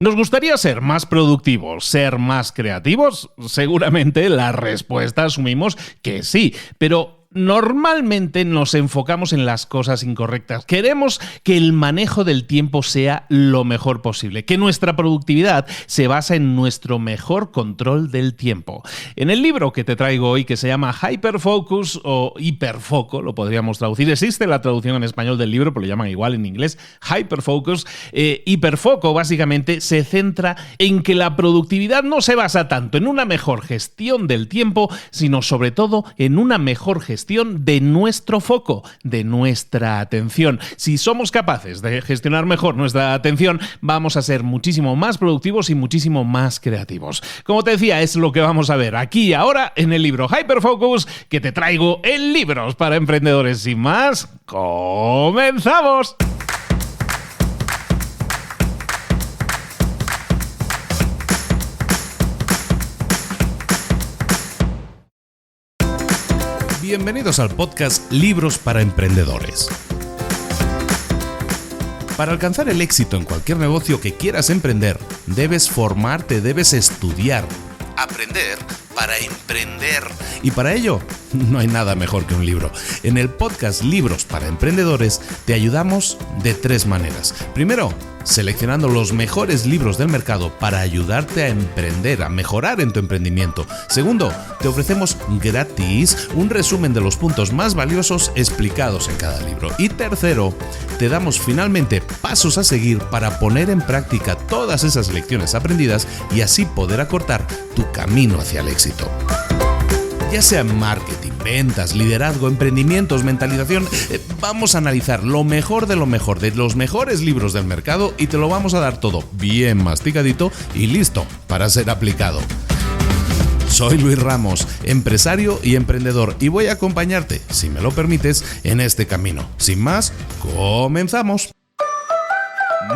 ¿Nos gustaría ser más productivos, ser más creativos? Seguramente la respuesta asumimos que sí, pero normalmente nos enfocamos en las cosas incorrectas. Queremos que el manejo del tiempo sea lo mejor posible, que nuestra productividad se basa en nuestro mejor control del tiempo. En el libro que te traigo hoy, que se llama Hyperfocus o Hiperfoco, lo podríamos traducir, existe la traducción en español del libro, pero lo llaman igual en inglés, Hyperfocus. Hiperfoco básicamente se centra en que la productividad no se basa tanto en una mejor gestión del tiempo, sino sobre todo en una mejor gestión de nuestro foco, de nuestra atención. Si somos capaces de gestionar mejor nuestra atención, vamos a ser muchísimo más productivos y muchísimo más creativos. Como te decía, es lo que vamos a ver aquí y ahora en el libro Hyperfocus que te traigo en Libros para Emprendedores. Sin más, ¡comenzamos! Bienvenidos al podcast Libros para Emprendedores. Para alcanzar el éxito en cualquier negocio que quieras emprender, debes formarte, debes estudiar, aprender para emprender. Y para ello, no hay nada mejor que un libro. En el podcast Libros para Emprendedores te ayudamos de 3 maneras. Primero, seleccionando los mejores libros del mercado para ayudarte a emprender, a mejorar en tu emprendimiento. Segundo, te ofrecemos gratis un resumen de los puntos más valiosos explicados en cada libro. Y tercero, te damos finalmente pasos a seguir para poner en práctica todas esas lecciones aprendidas y así poder acortar tu camino hacia el éxito. Ya sea marketing, ventas, liderazgo, emprendimientos, mentalización, vamos a analizar lo mejor de los mejores libros del mercado y te lo vamos a dar todo bien masticadito y listo para ser aplicado. Soy Luis Ramos, empresario y emprendedor, y voy a acompañarte, si me lo permites, en este camino. Sin más, comenzamos.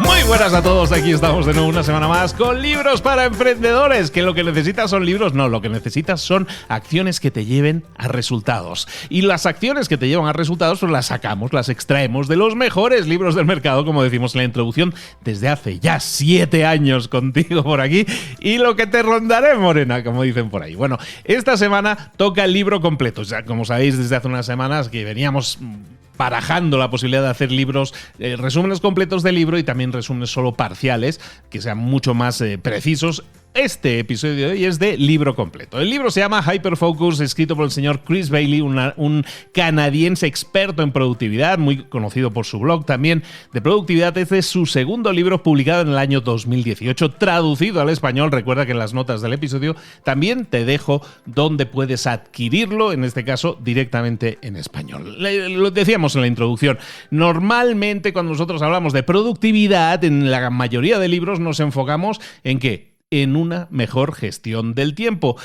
Muy buenas a todos, aquí estamos de nuevo una semana más con Libros para Emprendedores, que lo que necesitas son libros, no, lo que necesitas son acciones que te lleven a resultados. Y las acciones que te llevan a resultados pues las sacamos, las extraemos de los mejores libros del mercado, como decimos en la introducción, desde hace ya 7 años contigo por aquí, y lo que te rondaré, morena, como dicen por ahí. Bueno, esta semana toca el libro completo, ya como sabéis desde hace unas semanas que veníamos barajando la posibilidad de hacer libros, resúmenes completos de libro y también resúmenes solo parciales, que sean mucho más precisos. Este episodio de hoy es de libro completo. El libro se llama Hyperfocus, escrito por el señor Chris Bailey, un canadiense experto en productividad, muy conocido por su blog también de productividad. Este es su segundo libro publicado en el año 2018, traducido al español. Recuerda que en las notas del episodio también te dejo donde puedes adquirirlo, en este caso directamente en español. Lo decíamos en la introducción, normalmente cuando nosotros hablamos de productividad, en la mayoría de libros nos enfocamos en ¿qué? En una mejor gestión del tiempo.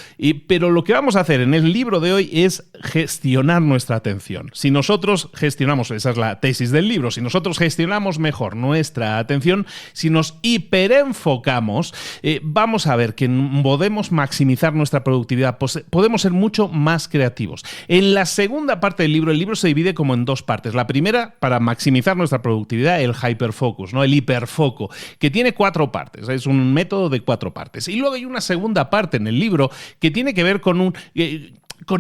Pero lo que vamos a hacer en el libro de hoy es gestionar nuestra atención. Si nosotros gestionamos, esa es la tesis del libro, si nosotros gestionamos mejor nuestra atención, si nos hiperenfocamos, vamos a ver que podemos maximizar nuestra productividad, podemos ser mucho más creativos. En la segunda parte del libro, el libro se divide como en 2 partes. La primera, para maximizar nuestra productividad, el hyperfocus, ¿no? El hiperfoco, que tiene 4 partes. Es un método de 4 partes. Y luego hay una segunda parte en el libro que tiene que ver con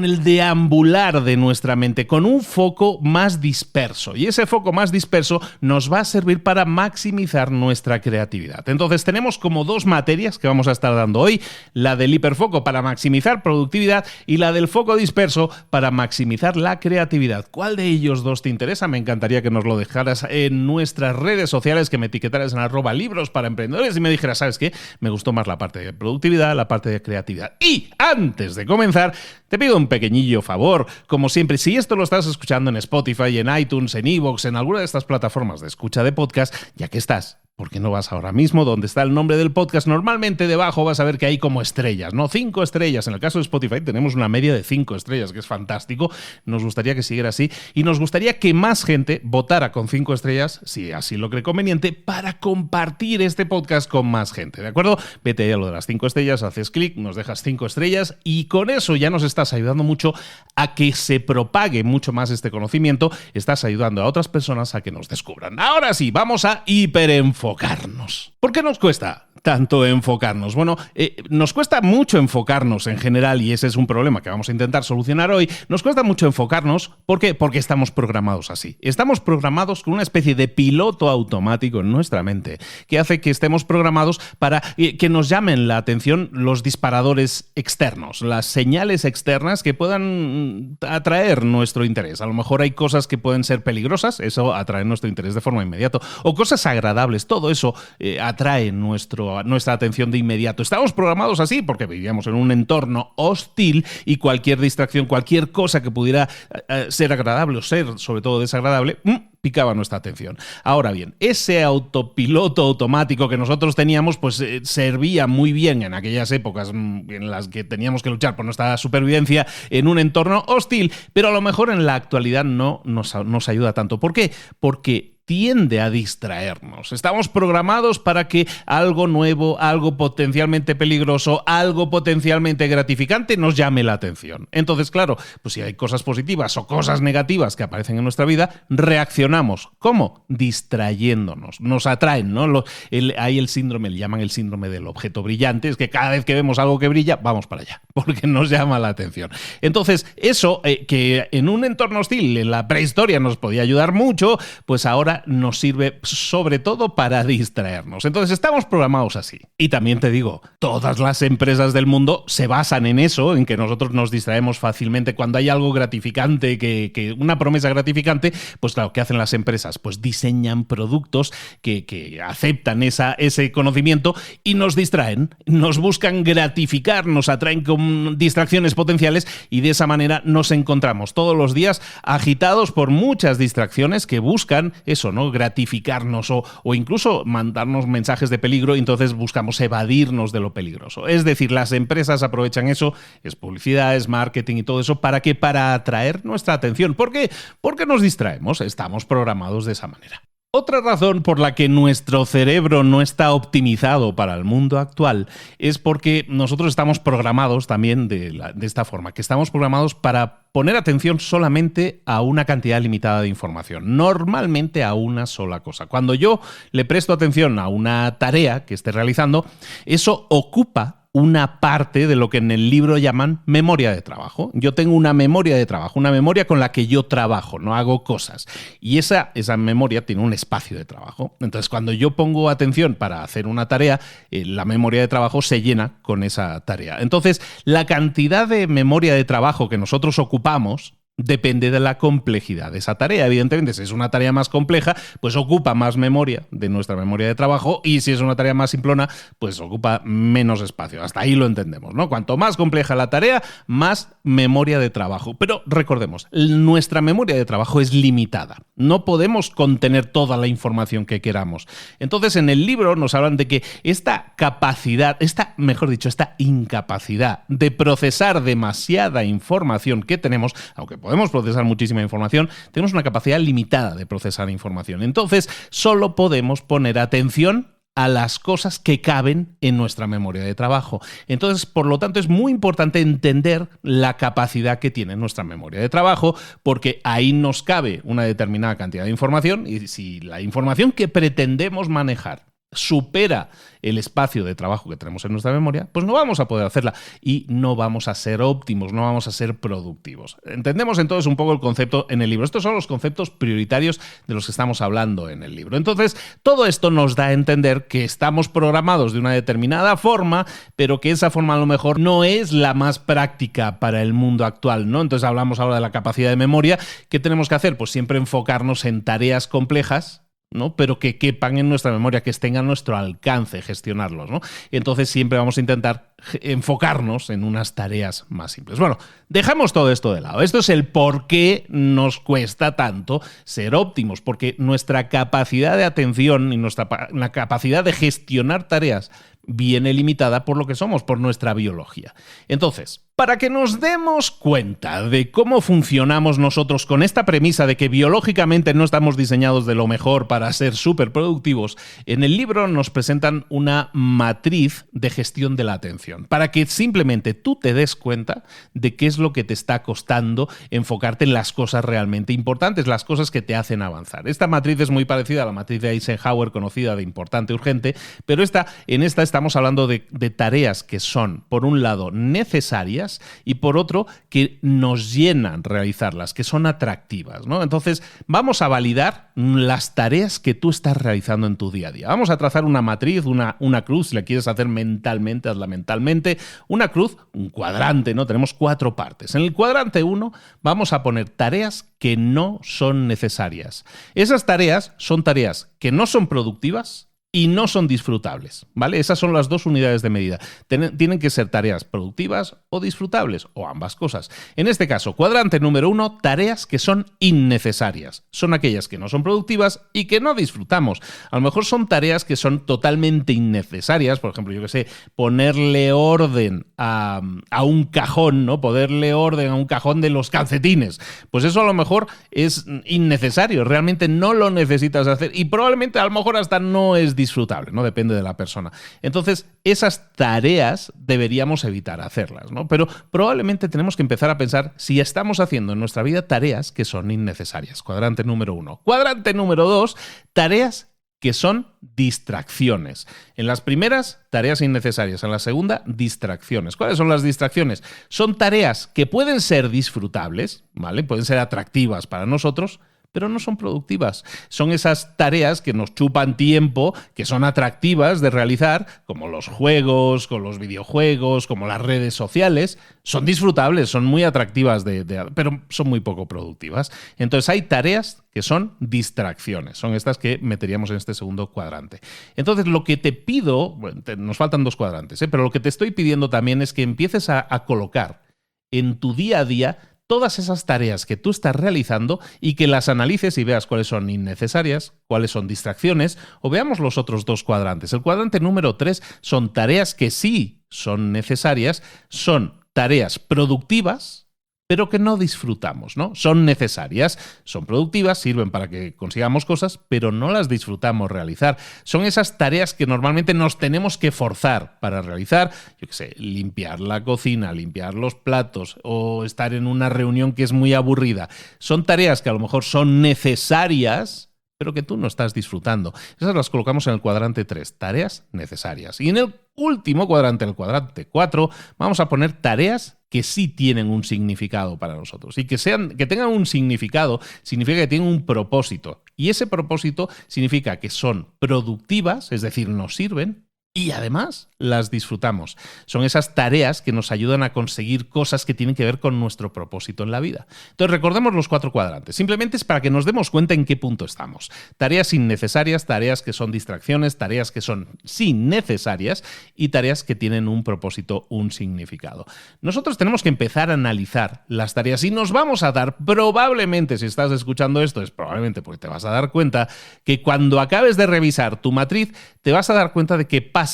el deambular de nuestra mente, con un foco más disperso. Y ese foco más disperso nos va a servir para maximizar nuestra creatividad. Entonces tenemos como 2 materias que vamos a estar dando hoy, la del hiperfoco para maximizar productividad y la del foco disperso para maximizar la creatividad. ¿Cuál de ellos 2 te interesa? Me encantaría que nos lo dejaras en nuestras redes sociales, que me etiquetaras en @libros para emprendedores y me dijeras, ¿sabes qué? Me gustó más la parte de productividad, la parte de creatividad. Y antes de comenzar, te pido un pequeñillo favor, como siempre, si esto lo estás escuchando en Spotify, en iTunes, en iVoox, en alguna de estas plataformas de escucha de podcast, ya que estás, ¿por qué no vas ahora mismo donde está el nombre del podcast? Normalmente debajo vas a ver que hay como estrellas, ¿no? 5 estrellas. En el caso de Spotify tenemos una media de 5 estrellas, que es fantástico. Nos gustaría que siguiera así y nos gustaría que más gente votara con 5 estrellas, si así lo cree conveniente, para compartir este podcast con más gente, ¿de acuerdo? Vete ahí a lo de las 5 estrellas, haces clic, nos dejas 5 estrellas y con eso ya nos estás ayudando mucho a que se propague mucho más este conocimiento. Estás ayudando a otras personas a que nos descubran. Ahora sí, vamos a hiperenfocar. enfocarnos. ¿Por qué nos cuesta tanto enfocarnos? Bueno, nos cuesta mucho enfocarnos en general y ese es un problema que vamos a intentar solucionar hoy. Nos cuesta mucho enfocarnos. ¿Por qué? Porque estamos programados así. Estamos programados con una especie de piloto automático en nuestra mente que hace que estemos programados para que nos llamen la atención los disparadores externos, las señales externas que puedan atraer nuestro interés. A lo mejor hay cosas que pueden ser peligrosas, eso atrae nuestro interés de forma inmediata, o cosas agradables, todo eso atrae nuestra atención de inmediato. Estamos programados así porque vivíamos en un entorno hostil y cualquier distracción, cualquier cosa que pudiera ser agradable o ser sobre todo desagradable, picaba nuestra atención. Ahora bien, ese autopiloto automático que nosotros teníamos, pues servía muy bien en aquellas épocas en las que teníamos que luchar por nuestra supervivencia en un entorno hostil, pero a lo mejor en la actualidad no nos ayuda tanto. ¿Por qué? Porque tiende a distraernos. Estamos programados para que algo nuevo, algo potencialmente peligroso, algo potencialmente gratificante nos llame la atención. Entonces, claro, pues si hay cosas positivas o cosas negativas que aparecen en nuestra vida, reaccionamos. ¿Cómo? Distrayéndonos. Nos atraen, ¿no? Hay el síndrome, le llaman el síndrome del objeto brillante, es que cada vez que vemos algo que brilla, vamos para allá, porque nos llama la atención. Entonces, eso que en un entorno hostil, en la prehistoria nos podía ayudar mucho, pues ahora nos sirve sobre todo para distraernos. Entonces estamos programados así. Y también te digo, todas las empresas del mundo se basan en eso, en que nosotros nos distraemos fácilmente cuando hay algo gratificante, que una promesa gratificante, pues claro, ¿qué hacen las empresas? Pues diseñan productos que aceptan ese conocimiento y nos distraen, nos buscan gratificar, nos atraen con distracciones potenciales y de esa manera nos encontramos todos los días agitados por muchas distracciones que buscan eso, ¿no? Gratificarnos o incluso mandarnos mensajes de peligro y entonces buscamos evadirnos de lo peligroso. Es decir, las empresas aprovechan eso, es publicidad, es marketing y todo eso, ¿para qué? Para atraer nuestra atención. ¿Por qué? Porque nos distraemos, estamos programados de esa manera. Otra razón por la que nuestro cerebro no está optimizado para el mundo actual es porque nosotros estamos programados también de esta forma, que estamos programados para poner atención solamente a una cantidad limitada de información, normalmente a una sola cosa. Cuando yo le presto atención a una tarea que esté realizando, eso ocupa una parte de lo que en el libro llaman memoria de trabajo. Yo tengo una memoria de trabajo, una memoria con la que yo trabajo, no hago cosas. Y esa memoria tiene un espacio de trabajo. Entonces, cuando yo pongo atención para hacer una tarea, la memoria de trabajo se llena con esa tarea. Entonces, la cantidad de memoria de trabajo que nosotros ocupamos depende de la complejidad de esa tarea. Evidentemente, si es una tarea más compleja, pues ocupa más memoria de nuestra memoria de trabajo y si es una tarea más simplona, pues ocupa menos espacio. Hasta ahí lo entendemos, ¿no? Cuanto más compleja la tarea, más memoria de trabajo. Pero recordemos, nuestra memoria de trabajo es limitada. No podemos contener toda la información que queramos. Entonces, en el libro nos hablan de que esta incapacidad de procesar demasiada información que tenemos, aunque podemos procesar muchísima información, tenemos una capacidad limitada de procesar información. Entonces, solo podemos poner atención a las cosas que caben en nuestra memoria de trabajo. Entonces, por lo tanto, es muy importante entender la capacidad que tiene nuestra memoria de trabajo, porque ahí nos cabe una determinada cantidad de información y si la información que pretendemos manejar supera el espacio de trabajo que tenemos en nuestra memoria, pues no vamos a poder hacerla y no vamos a ser óptimos, no vamos a ser productivos. Entendemos entonces un poco el concepto en el libro. Estos son los conceptos prioritarios de los que estamos hablando en el libro. Entonces, todo esto nos da a entender que estamos programados de una determinada forma, pero que esa forma a lo mejor no es la más práctica para el mundo actual, ¿no? Entonces hablamos ahora de la capacidad de memoria. ¿Qué tenemos que hacer? Pues siempre enfocarnos en tareas complejas, ¿no? Pero que quepan en nuestra memoria, que estén a nuestro alcance gestionarlos, ¿no? Y entonces siempre vamos a intentar enfocarnos en unas tareas más simples. Bueno, dejamos todo esto de lado. Esto es el por qué nos cuesta tanto ser óptimos, porque nuestra capacidad de atención y la capacidad de gestionar tareas viene limitada por lo que somos, por nuestra biología. Entonces, Para que nos demos cuenta de cómo funcionamos nosotros con esta premisa de que biológicamente no estamos diseñados de lo mejor para ser súper productivos, en el libro nos presentan una matriz de gestión de la atención, para que simplemente tú te des cuenta de qué es lo que te está costando enfocarte en las cosas realmente importantes, las cosas que te hacen avanzar. Esta matriz es muy parecida a la matriz de Eisenhower conocida de importante urgente, pero en esta estamos hablando de tareas que son, por un lado, necesarias y por otro, que nos llenan realizarlas, que son atractivas, ¿no? Entonces, vamos a validar las tareas que tú estás realizando en tu día a día. Vamos a trazar una matriz, una cruz, si la quieres hacer mentalmente, hazla mentalmente. Una cruz, un cuadrante, ¿no? Tenemos 4 partes. En el cuadrante 1 vamos a poner tareas que no son necesarias. Esas tareas son tareas que no son productivas y no son disfrutables, ¿vale? Esas son las 2 unidades de medida. Tienen que ser tareas productivas o disfrutables, o ambas cosas. En este caso, cuadrante número 1, tareas que son innecesarias. Son aquellas que no son productivas y que no disfrutamos. A lo mejor son tareas que son totalmente innecesarias, por ejemplo, yo qué sé, ponerle orden a un cajón, ¿no? Ponerle orden a un cajón de los calcetines. Pues eso a lo mejor es innecesario, realmente no lo necesitas hacer y probablemente a lo mejor hasta no es disfrutable, ¿no? Depende de la persona. Entonces, esas tareas deberíamos evitar hacerlas, ¿no? Pero probablemente tenemos que empezar a pensar si estamos haciendo en nuestra vida tareas que son innecesarias. Cuadrante número 1. Cuadrante número 2, tareas que son distracciones. En las primeras, tareas innecesarias. En la segunda, distracciones. ¿Cuáles son las distracciones? Son tareas que pueden ser disfrutables, ¿vale? Pueden ser atractivas para nosotros, pero no son productivas. Son esas tareas que nos chupan tiempo, que son atractivas de realizar, como los juegos, con los videojuegos, como las redes sociales. Son disfrutables, son muy atractivas, pero son muy poco productivas. Entonces hay tareas que son distracciones. Son estas que meteríamos en este segundo cuadrante. Entonces lo que te pido, bueno, nos faltan 2 cuadrantes, pero lo que te estoy pidiendo también es que empieces a colocar en tu día a día todas esas tareas que tú estás realizando y que las analices y veas cuáles son innecesarias, cuáles son distracciones, o veamos los otros 2 cuadrantes. El cuadrante número 3 son tareas que sí son necesarias, son tareas productivas, pero que no disfrutamos, ¿no? Son necesarias, son productivas, sirven para que consigamos cosas, pero no las disfrutamos realizar. Son esas tareas que normalmente nos tenemos que forzar para realizar, yo qué sé, limpiar la cocina, limpiar los platos o estar en una reunión que es muy aburrida. Son tareas que a lo mejor son necesarias, pero que tú no estás disfrutando. Esas las colocamos en el cuadrante 3, tareas necesarias. Y en el último cuadrante, el cuadrante 4, vamos a poner tareas que sí tienen un significado para nosotros. Y que tengan un significado significa que tienen un propósito. Y ese propósito significa que son productivas, es decir, nos sirven, y además las disfrutamos. Son esas tareas que nos ayudan a conseguir cosas que tienen que ver con nuestro propósito en la vida. Entonces recordemos los 4 cuadrantes. Simplemente es para que nos demos cuenta en qué punto estamos. Tareas innecesarias, tareas que son distracciones, tareas que son sí necesarias y tareas que tienen un propósito, un significado. Nosotros tenemos que empezar a analizar las tareas y nos vamos a dar, probablemente si estás escuchando esto, es probablemente porque te vas a dar cuenta que cuando acabes de revisar tu matriz, te vas a dar cuenta de que pasas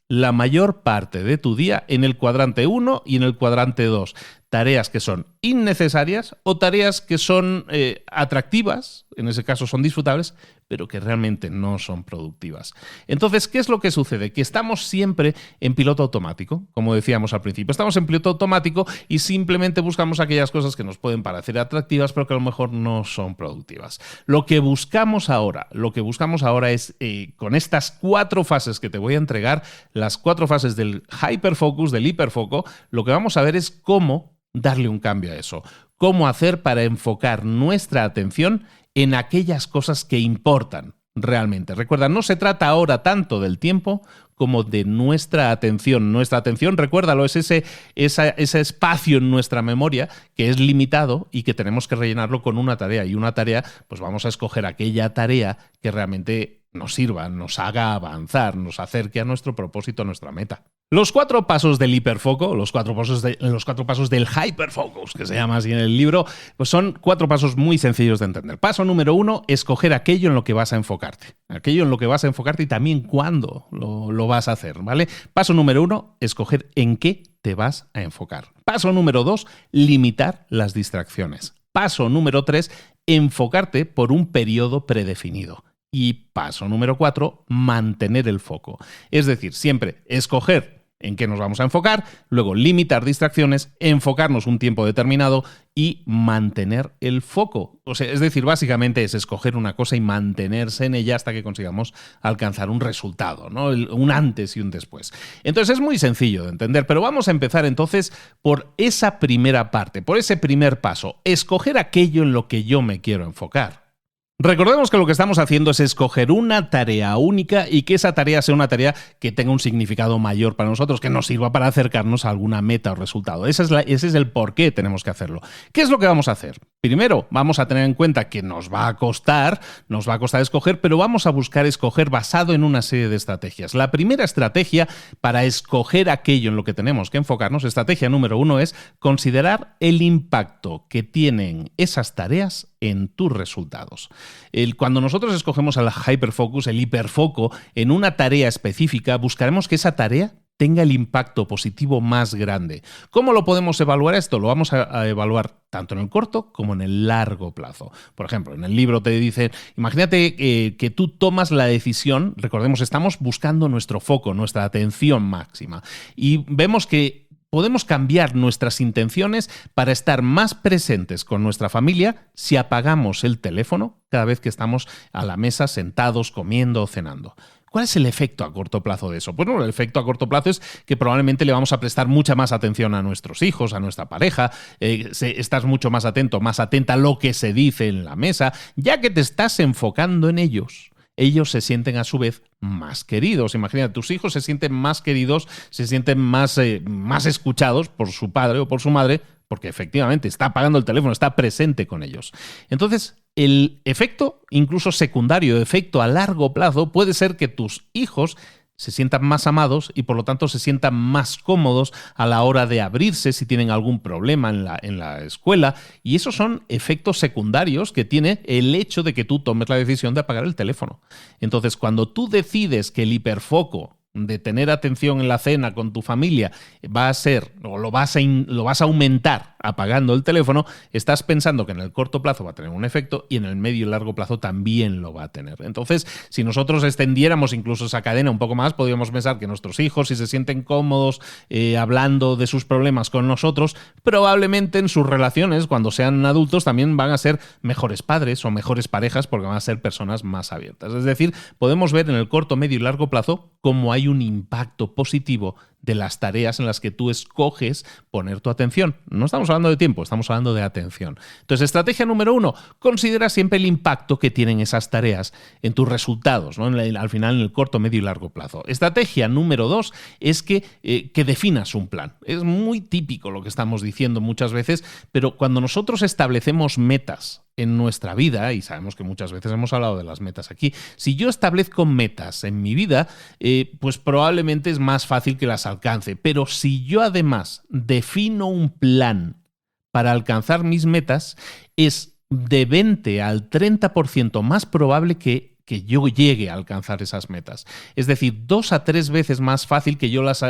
la mayor parte de tu día en el cuadrante 1 y en el cuadrante 2. Tareas que son innecesarias o tareas que son atractivas, en ese caso son disfrutables, pero que realmente no son productivas. Entonces, ¿qué es lo que sucede? Que estamos siempre en piloto automático, como decíamos al principio. Estamos en piloto automático y simplemente buscamos aquellas cosas que nos pueden parecer atractivas, pero que a lo mejor no son productivas. Lo que buscamos ahora es, con estas 4 fases que te voy a entregar, las 4 fases del hyperfocus, del hiperfoco, lo que vamos a ver es cómo darle un cambio a eso. Cómo hacer para enfocar nuestra atención en aquellas cosas que importan realmente. Recuerda, no se trata ahora tanto del tiempo como de nuestra atención. Nuestra atención, recuérdalo, es ese espacio en nuestra memoria que es limitado y que tenemos que rellenarlo con una tarea. Y una tarea, pues vamos a escoger aquella tarea que realmente nos sirva, nos haga avanzar, nos acerque a nuestro propósito, a nuestra meta. Los 4 pasos del hiperfoco, los 4 pasos del hyperfocus, que se llama así en el libro, pues son 4 pasos muy sencillos de entender. Paso número 1, escoger aquello en lo que vas a enfocarte. Aquello en lo que vas a enfocarte y también cuándo lo vas a hacer, ¿vale? Paso número 1, escoger en qué te vas a enfocar. Paso número 2, limitar las distracciones. Paso número 3, enfocarte por un periodo predefinido. Y paso número 4, mantener el foco. Es decir, siempre escoger en qué nos vamos a enfocar, luego limitar distracciones, enfocarnos un tiempo determinado y mantener el foco. O sea, es decir, básicamente es escoger una cosa y mantenerse en ella hasta que consigamos alcanzar un resultado, ¿no? Un antes y un después. Entonces es muy sencillo de entender, pero vamos a empezar entonces por esa primera parte, por ese primer paso, escoger aquello en lo que yo me quiero enfocar. Recordemos que lo que estamos haciendo es escoger una tarea única y que esa tarea sea una tarea que tenga un significado mayor para nosotros, que nos sirva para acercarnos a alguna meta o resultado. Ese es el por qué tenemos que hacerlo. ¿Qué es lo que vamos a hacer? Primero, vamos a tener en cuenta que nos va a costar escoger, pero vamos a buscar escoger basado en una serie de estrategias. La primera estrategia para escoger aquello en lo que tenemos que enfocarnos, estrategia número 1, es considerar el impacto que tienen esas tareas en tus resultados. Cuando nosotros escogemos el hyperfocus, el hiperfoco, en una tarea específica, buscaremos que esa tarea tenga el impacto positivo más grande. ¿Cómo lo podemos evaluar esto? Lo vamos a evaluar tanto en el corto como en el largo plazo. Por ejemplo, en el libro te dicen, imagínate que tú tomas la decisión, recordemos, estamos buscando nuestro foco, nuestra atención máxima, y vemos que podemos cambiar nuestras intenciones para estar más presentes con nuestra familia si apagamos el teléfono cada vez que estamos a la mesa sentados, comiendo o cenando. ¿Cuál es el efecto a corto plazo de eso? Bueno, el efecto a corto plazo es que probablemente le vamos a prestar mucha más atención a nuestros hijos, a nuestra pareja, estás mucho más atento, más atenta a lo que se dice en la mesa, ya que te estás enfocando en ellos. Ellos se sienten a su vez más queridos. Imagina, tus hijos se sienten más queridos, se sienten más escuchados por su padre o por su madre, porque efectivamente está apagando el teléfono, está presente con ellos. Entonces, el efecto, incluso secundario, efecto a largo plazo, puede ser que tus hijos se sientan más amados y por lo tanto se sientan más cómodos a la hora de abrirse si tienen algún problema en la escuela. Y esos son efectos secundarios que tiene el hecho de que tú tomes la decisión de apagar el teléfono. Entonces, cuando tú decides que el hiperfoco de tener atención en la cena con tu familia va a ser, o lo vas a aumentar apagando el teléfono, estás pensando que en el corto plazo va a tener un efecto y en el medio y largo plazo también lo va a tener. Entonces, si nosotros extendiéramos incluso esa cadena un poco más, podríamos pensar que nuestros hijos, si se sienten cómodos hablando de sus problemas con nosotros, probablemente en sus relaciones, cuando sean adultos, también van a ser mejores padres o mejores parejas porque van a ser personas más abiertas. Es decir, podemos ver en el corto, medio y largo plazo cómo hay un impacto positivo de las tareas en las que tú escoges poner tu atención. No estamos hablando de tiempo, estamos hablando de atención. Entonces, estrategia número 1, considera siempre el impacto que tienen esas tareas en tus resultados, ¿no? Al final, en el corto, medio y largo plazo. Estrategia número 2 es que definas un plan. Es muy típico lo que estamos diciendo muchas veces, pero cuando nosotros establecemos metas en nuestra vida, y sabemos que muchas veces hemos hablado de las metas aquí, si yo establezco metas en mi vida, pues probablemente es más fácil que las alcance. Pero si yo además defino un plan para alcanzar mis metas, es de 20 al 30% más probable que yo llegue a alcanzar esas metas. Es decir, 2 a 3 veces más fácil que yo las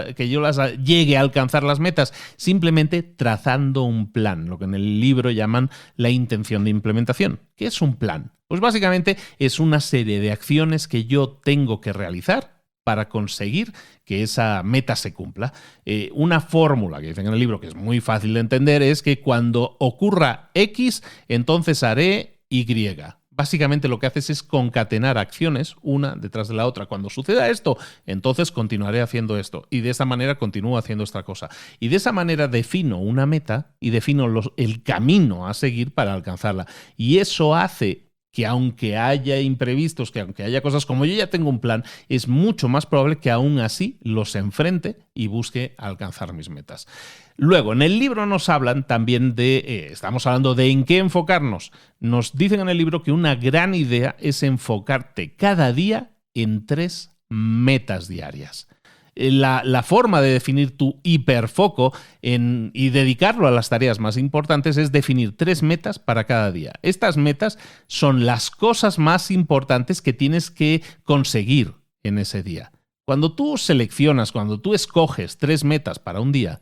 llegue a alcanzar las metas, simplemente trazando un plan, lo que en el libro llaman la intención de implementación. ¿Qué es un plan? Pues básicamente es una serie de acciones que yo tengo que realizar para conseguir que esa meta se cumpla. Una fórmula que dicen en el libro, que es muy fácil de entender, es que cuando ocurra X, entonces haré Y. Básicamente lo que haces es concatenar acciones una detrás de la otra. Cuando suceda esto, entonces continuaré haciendo esto. Y de esa manera continúo haciendo esta cosa. Y de esa manera defino una meta y defino el camino a seguir para alcanzarla. Y eso hace que aunque haya imprevistos, que aunque haya cosas, como yo ya tengo un plan, es mucho más probable que aún así los enfrente y busque alcanzar mis metas. Luego, en el libro nos hablan también estamos hablando de en qué enfocarnos. Nos dicen en el libro que una gran idea es enfocarte cada día en 3 metas diarias. La forma de definir tu hiperfoco y dedicarlo a las tareas más importantes es definir 3 metas para cada día. Estas metas son las cosas más importantes que tienes que conseguir en ese día. Cuando tú seleccionas, cuando tú escoges 3 metas para un día,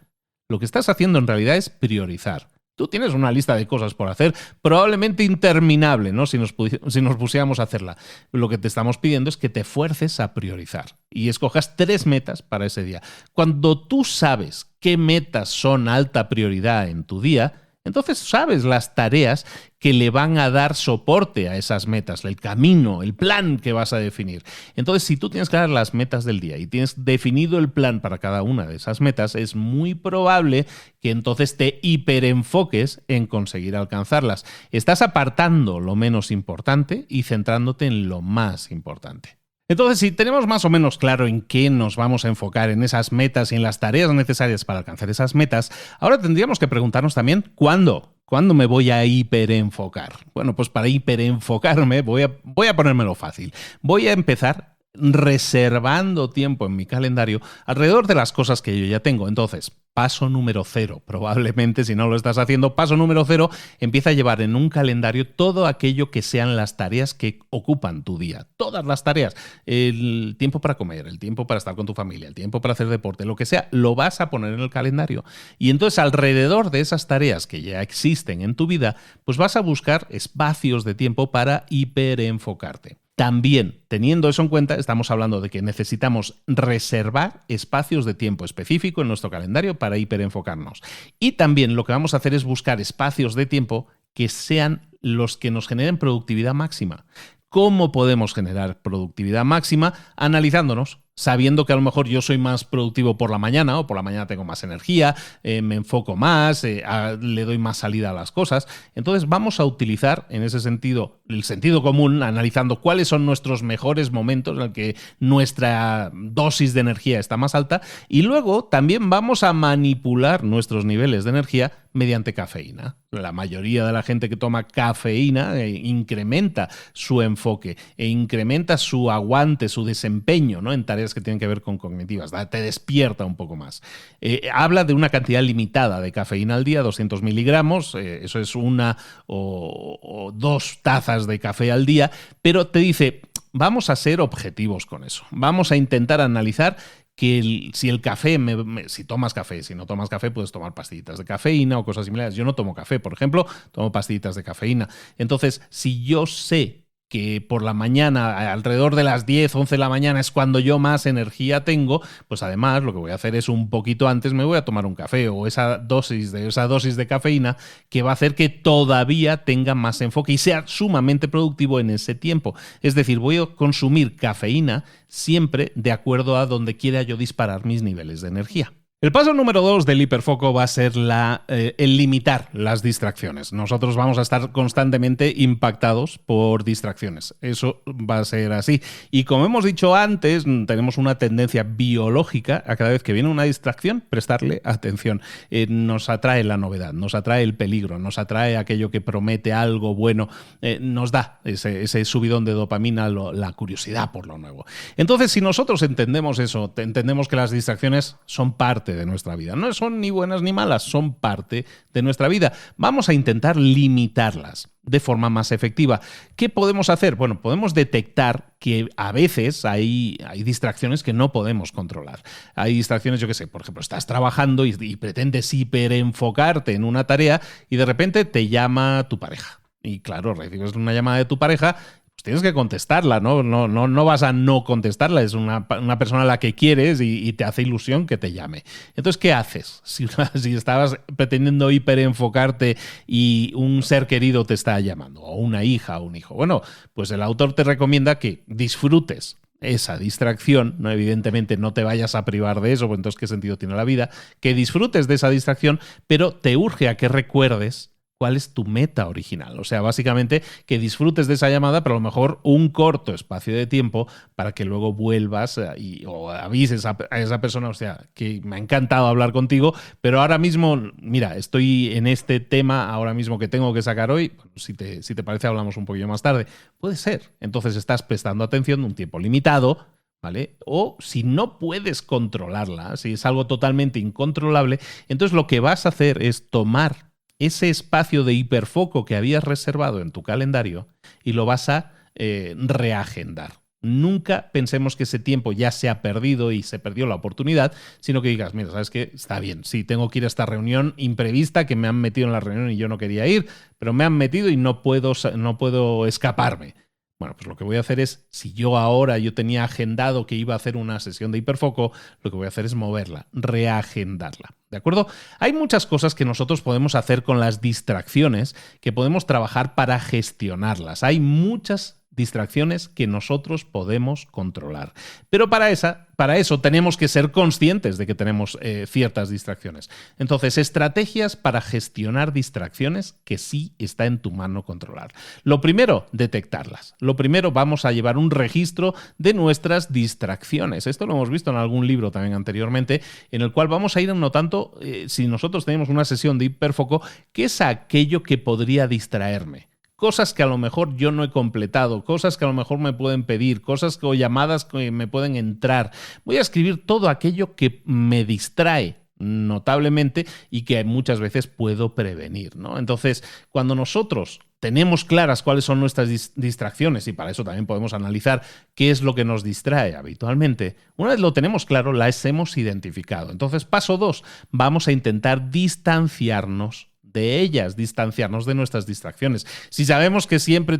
lo que estás haciendo en realidad es priorizar. Tú tienes una lista de cosas por hacer, probablemente interminable, ¿no? Si nos pusiéramos a hacerla. Lo que te estamos pidiendo es que te fuerces a priorizar y escojas 3 metas para ese día. Cuando tú sabes qué metas son alta prioridad en tu día, entonces sabes las tareas que le van a dar soporte a esas metas, el camino, el plan que vas a definir. Entonces, si tú tienes claras las metas del día y tienes definido el plan para cada una de esas metas, es muy probable que entonces te hiperenfoques en conseguir alcanzarlas. Estás apartando lo menos importante y centrándote en lo más importante. Entonces, si tenemos más o menos claro en qué nos vamos a enfocar en esas metas y en las tareas necesarias para alcanzar esas metas, ahora tendríamos que preguntarnos también ¿cuándo? ¿Cuándo me voy a hiperenfocar? Bueno, pues para hiperenfocarme voy a ponérmelo fácil. Voy a empezar reservando tiempo en mi calendario alrededor de las cosas que yo ya tengo. Entonces, paso número 0, probablemente si no lo estás haciendo, paso número 0, empieza a llevar en un calendario todo aquello que sean las tareas que ocupan tu día. Todas las tareas. El tiempo para comer, el tiempo para estar con tu familia, el tiempo para hacer deporte, lo que sea, lo vas a poner en el calendario. Y entonces alrededor de esas tareas que ya existen en tu vida, pues vas a buscar espacios de tiempo para hiperenfocarte. También, teniendo eso en cuenta, estamos hablando de que necesitamos reservar espacios de tiempo específico en nuestro calendario para hiperenfocarnos. Y también lo que vamos a hacer es buscar espacios de tiempo que sean los que nos generen productividad máxima. ¿Cómo podemos generar productividad máxima? Analizándonos, sabiendo que a lo mejor yo soy más productivo por la mañana o por la mañana tengo más energía, me enfoco más, le doy más salida a las cosas. Entonces vamos a utilizar en ese sentido el sentido común, analizando cuáles son nuestros mejores momentos en el que nuestra dosis de energía está más alta, y luego también vamos a manipular nuestros niveles de energía mediante cafeína. La mayoría de la gente que toma cafeína incrementa su enfoque e incrementa su aguante, su desempeño, ¿no? En tareas que tienen que ver con cognitivas. Te despierta un poco más. Habla de una cantidad limitada de cafeína al día, 200 miligramos, eso es 1 o 2 tazas de café al día, pero te dice, vamos a ser objetivos con eso. Vamos a intentar analizar que si el café, si tomas café, si no tomas café, puedes tomar pastillitas de cafeína o cosas similares. Yo no tomo café, por ejemplo, tomo pastillitas de cafeína. Entonces, si yo sé que por la mañana, alrededor de las 10, 11 de la mañana es cuando yo más energía tengo, pues además lo que voy a hacer es un poquito antes me voy a tomar un café o esa dosis de cafeína que va a hacer que todavía tenga más enfoque y sea sumamente productivo en ese tiempo. Es decir, voy a consumir cafeína siempre de acuerdo a donde quiera yo disparar mis niveles de energía. El paso número 2 del hiperfoco va a ser el limitar las distracciones. Nosotros vamos a estar constantemente impactados por distracciones. Eso va a ser así. Y como hemos dicho antes, tenemos una tendencia biológica a cada vez que viene una distracción, prestarle atención. Nos atrae la novedad, nos atrae el peligro, nos atrae aquello que promete algo bueno, nos da ese subidón de dopamina, la curiosidad por lo nuevo. Entonces, si nosotros entendemos eso, entendemos que las distracciones son parte de nuestra vida. No son ni buenas ni malas, son parte de nuestra vida. Vamos a intentar limitarlas de forma más efectiva. ¿Qué podemos hacer? Bueno, podemos detectar que a veces hay distracciones que no podemos controlar. Hay distracciones, yo qué sé, por ejemplo, estás trabajando y pretendes hiperenfocarte en una tarea y de repente te llama tu pareja. Y claro, recibes una llamada de tu pareja, pues tienes que contestarla, ¿no? No vas a no contestarla, es una persona a la que quieres y te hace ilusión que te llame. Entonces, ¿qué haces? Si estabas pretendiendo hiperenfocarte y un ser querido te está llamando, o una hija o un hijo. Bueno, pues el autor te recomienda que disfrutes esa distracción, ¿no? Evidentemente no te vayas a privar de eso, pues entonces ¿qué sentido tiene la vida? Que disfrutes de esa distracción, pero te urge a que recuerdes cuál es tu meta original. O sea, básicamente que disfrutes de esa llamada, pero a lo mejor un corto espacio de tiempo para que luego vuelvas o avises a esa persona, o sea, que me ha encantado hablar contigo, pero ahora mismo, mira, estoy en este tema ahora mismo que tengo que sacar hoy, si te parece hablamos un poquillo más tarde. Puede ser. Entonces estás prestando atención un tiempo limitado, ¿vale? O si no puedes controlarla, si es algo totalmente incontrolable, entonces lo que vas a hacer es tomar ese espacio de hiperfoco que habías reservado en tu calendario y lo vas a reagendar. Nunca pensemos que ese tiempo ya se ha perdido y se perdió la oportunidad, sino que digas, mira, ¿sabes qué? Está bien, sí, tengo que ir a esta reunión imprevista que me han metido en la reunión y yo no quería ir, pero me han metido y no puedo escaparme. Bueno, pues lo que voy a hacer es, si yo tenía agendado que iba a hacer una sesión de hiperfoco, lo que voy a hacer es moverla, reagendarla. ¿De acuerdo? Hay muchas cosas que nosotros podemos hacer con las distracciones, que podemos trabajar para gestionarlas. Hay muchas distracciones que nosotros podemos controlar. Pero para eso tenemos que ser conscientes de que tenemos ciertas distracciones. Entonces, estrategias para gestionar distracciones que sí está en tu mano controlar. Lo primero, detectarlas. Lo primero, vamos a llevar un registro de nuestras distracciones. Esto lo hemos visto en algún libro también anteriormente, en el cual vamos a ir notando, si nosotros tenemos una sesión de hiperfoco, qué es aquello que podría distraerme. Cosas que a lo mejor yo no he completado, cosas que a lo mejor me pueden pedir, cosas o llamadas que me pueden entrar. Voy a escribir todo aquello que me distrae notablemente y que muchas veces puedo prevenir, ¿no? Entonces, cuando nosotros tenemos claras cuáles son nuestras distracciones, y para eso también podemos analizar qué es lo que nos distrae habitualmente, una vez lo tenemos claro, las hemos identificado. Entonces, paso 2, vamos a intentar distanciarnos de ellas, distanciarnos de nuestras distracciones. Si sabemos que siempre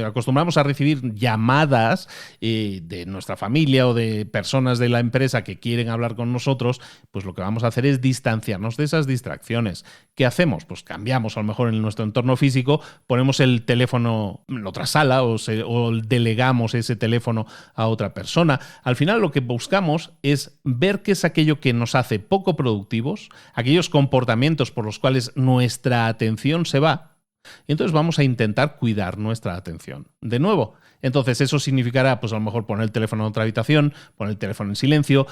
acostumbramos a recibir llamadas de nuestra familia o de personas de la empresa que quieren hablar con nosotros, pues lo que vamos a hacer es distanciarnos de esas distracciones. ¿Qué hacemos? Pues cambiamos a lo mejor en nuestro entorno físico, ponemos el teléfono en otra sala o delegamos ese teléfono a otra persona. Al final lo que buscamos es ver qué es aquello que nos hace poco productivos, aquellos comportamientos por los cuales nuestra atención se va, y entonces vamos a intentar cuidar nuestra atención. De nuevo, entonces eso significará, pues a lo mejor poner el teléfono en otra habitación, poner el teléfono en silencio,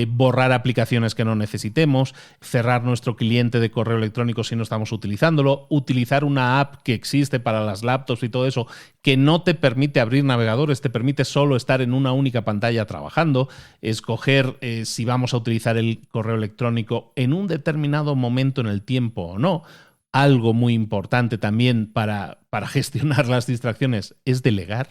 borrar aplicaciones que no necesitemos, cerrar nuestro cliente de correo electrónico si no estamos utilizándolo, utilizar una app que existe para las laptops y todo eso, que no te permite abrir navegadores, te permite solo estar en una única pantalla trabajando, escoger si vamos a utilizar el correo electrónico en un determinado momento en el tiempo o no. Algo muy importante también para gestionar las distracciones es delegar.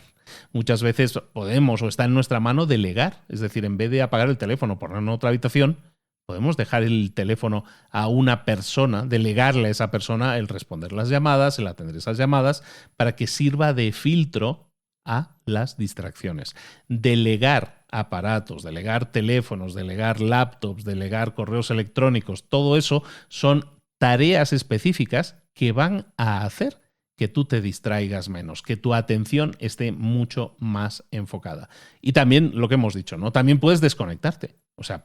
Muchas veces podemos o está en nuestra mano delegar, es decir, en vez de apagar el teléfono, ponerlo en otra habitación, podemos dejar el teléfono a una persona, delegarle a esa persona el responder las llamadas, el atender esas llamadas, para que sirva de filtro a las distracciones. Delegar aparatos, delegar teléfonos, delegar laptops, delegar correos electrónicos, todo eso son tareas específicas que van a hacer que tú te distraigas menos, que tu atención esté mucho más enfocada. Y también lo que hemos dicho, ¿no? También puedes desconectarte. O sea,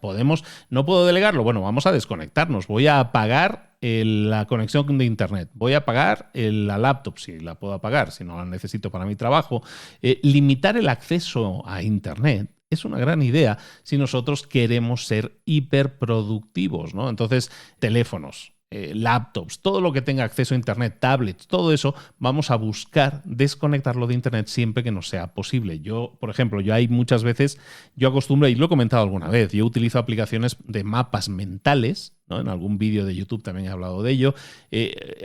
no puedo delegarlo, bueno, vamos a desconectarnos. Voy a apagar la conexión de internet. Voy a apagar la laptop, si la puedo apagar, si no la necesito para mi trabajo. Limitar el acceso a internet es una gran idea si nosotros queremos ser hiperproductivos, ¿no? Entonces, teléfonos, laptops, todo lo que tenga acceso a internet, tablets, todo eso, vamos a buscar desconectarlo de internet siempre que nos sea posible. Yo, por ejemplo, hay muchas veces, yo acostumbro, y lo he comentado alguna vez, yo utilizo aplicaciones de mapas mentales, ¿no? En algún vídeo de YouTube también he hablado de ello.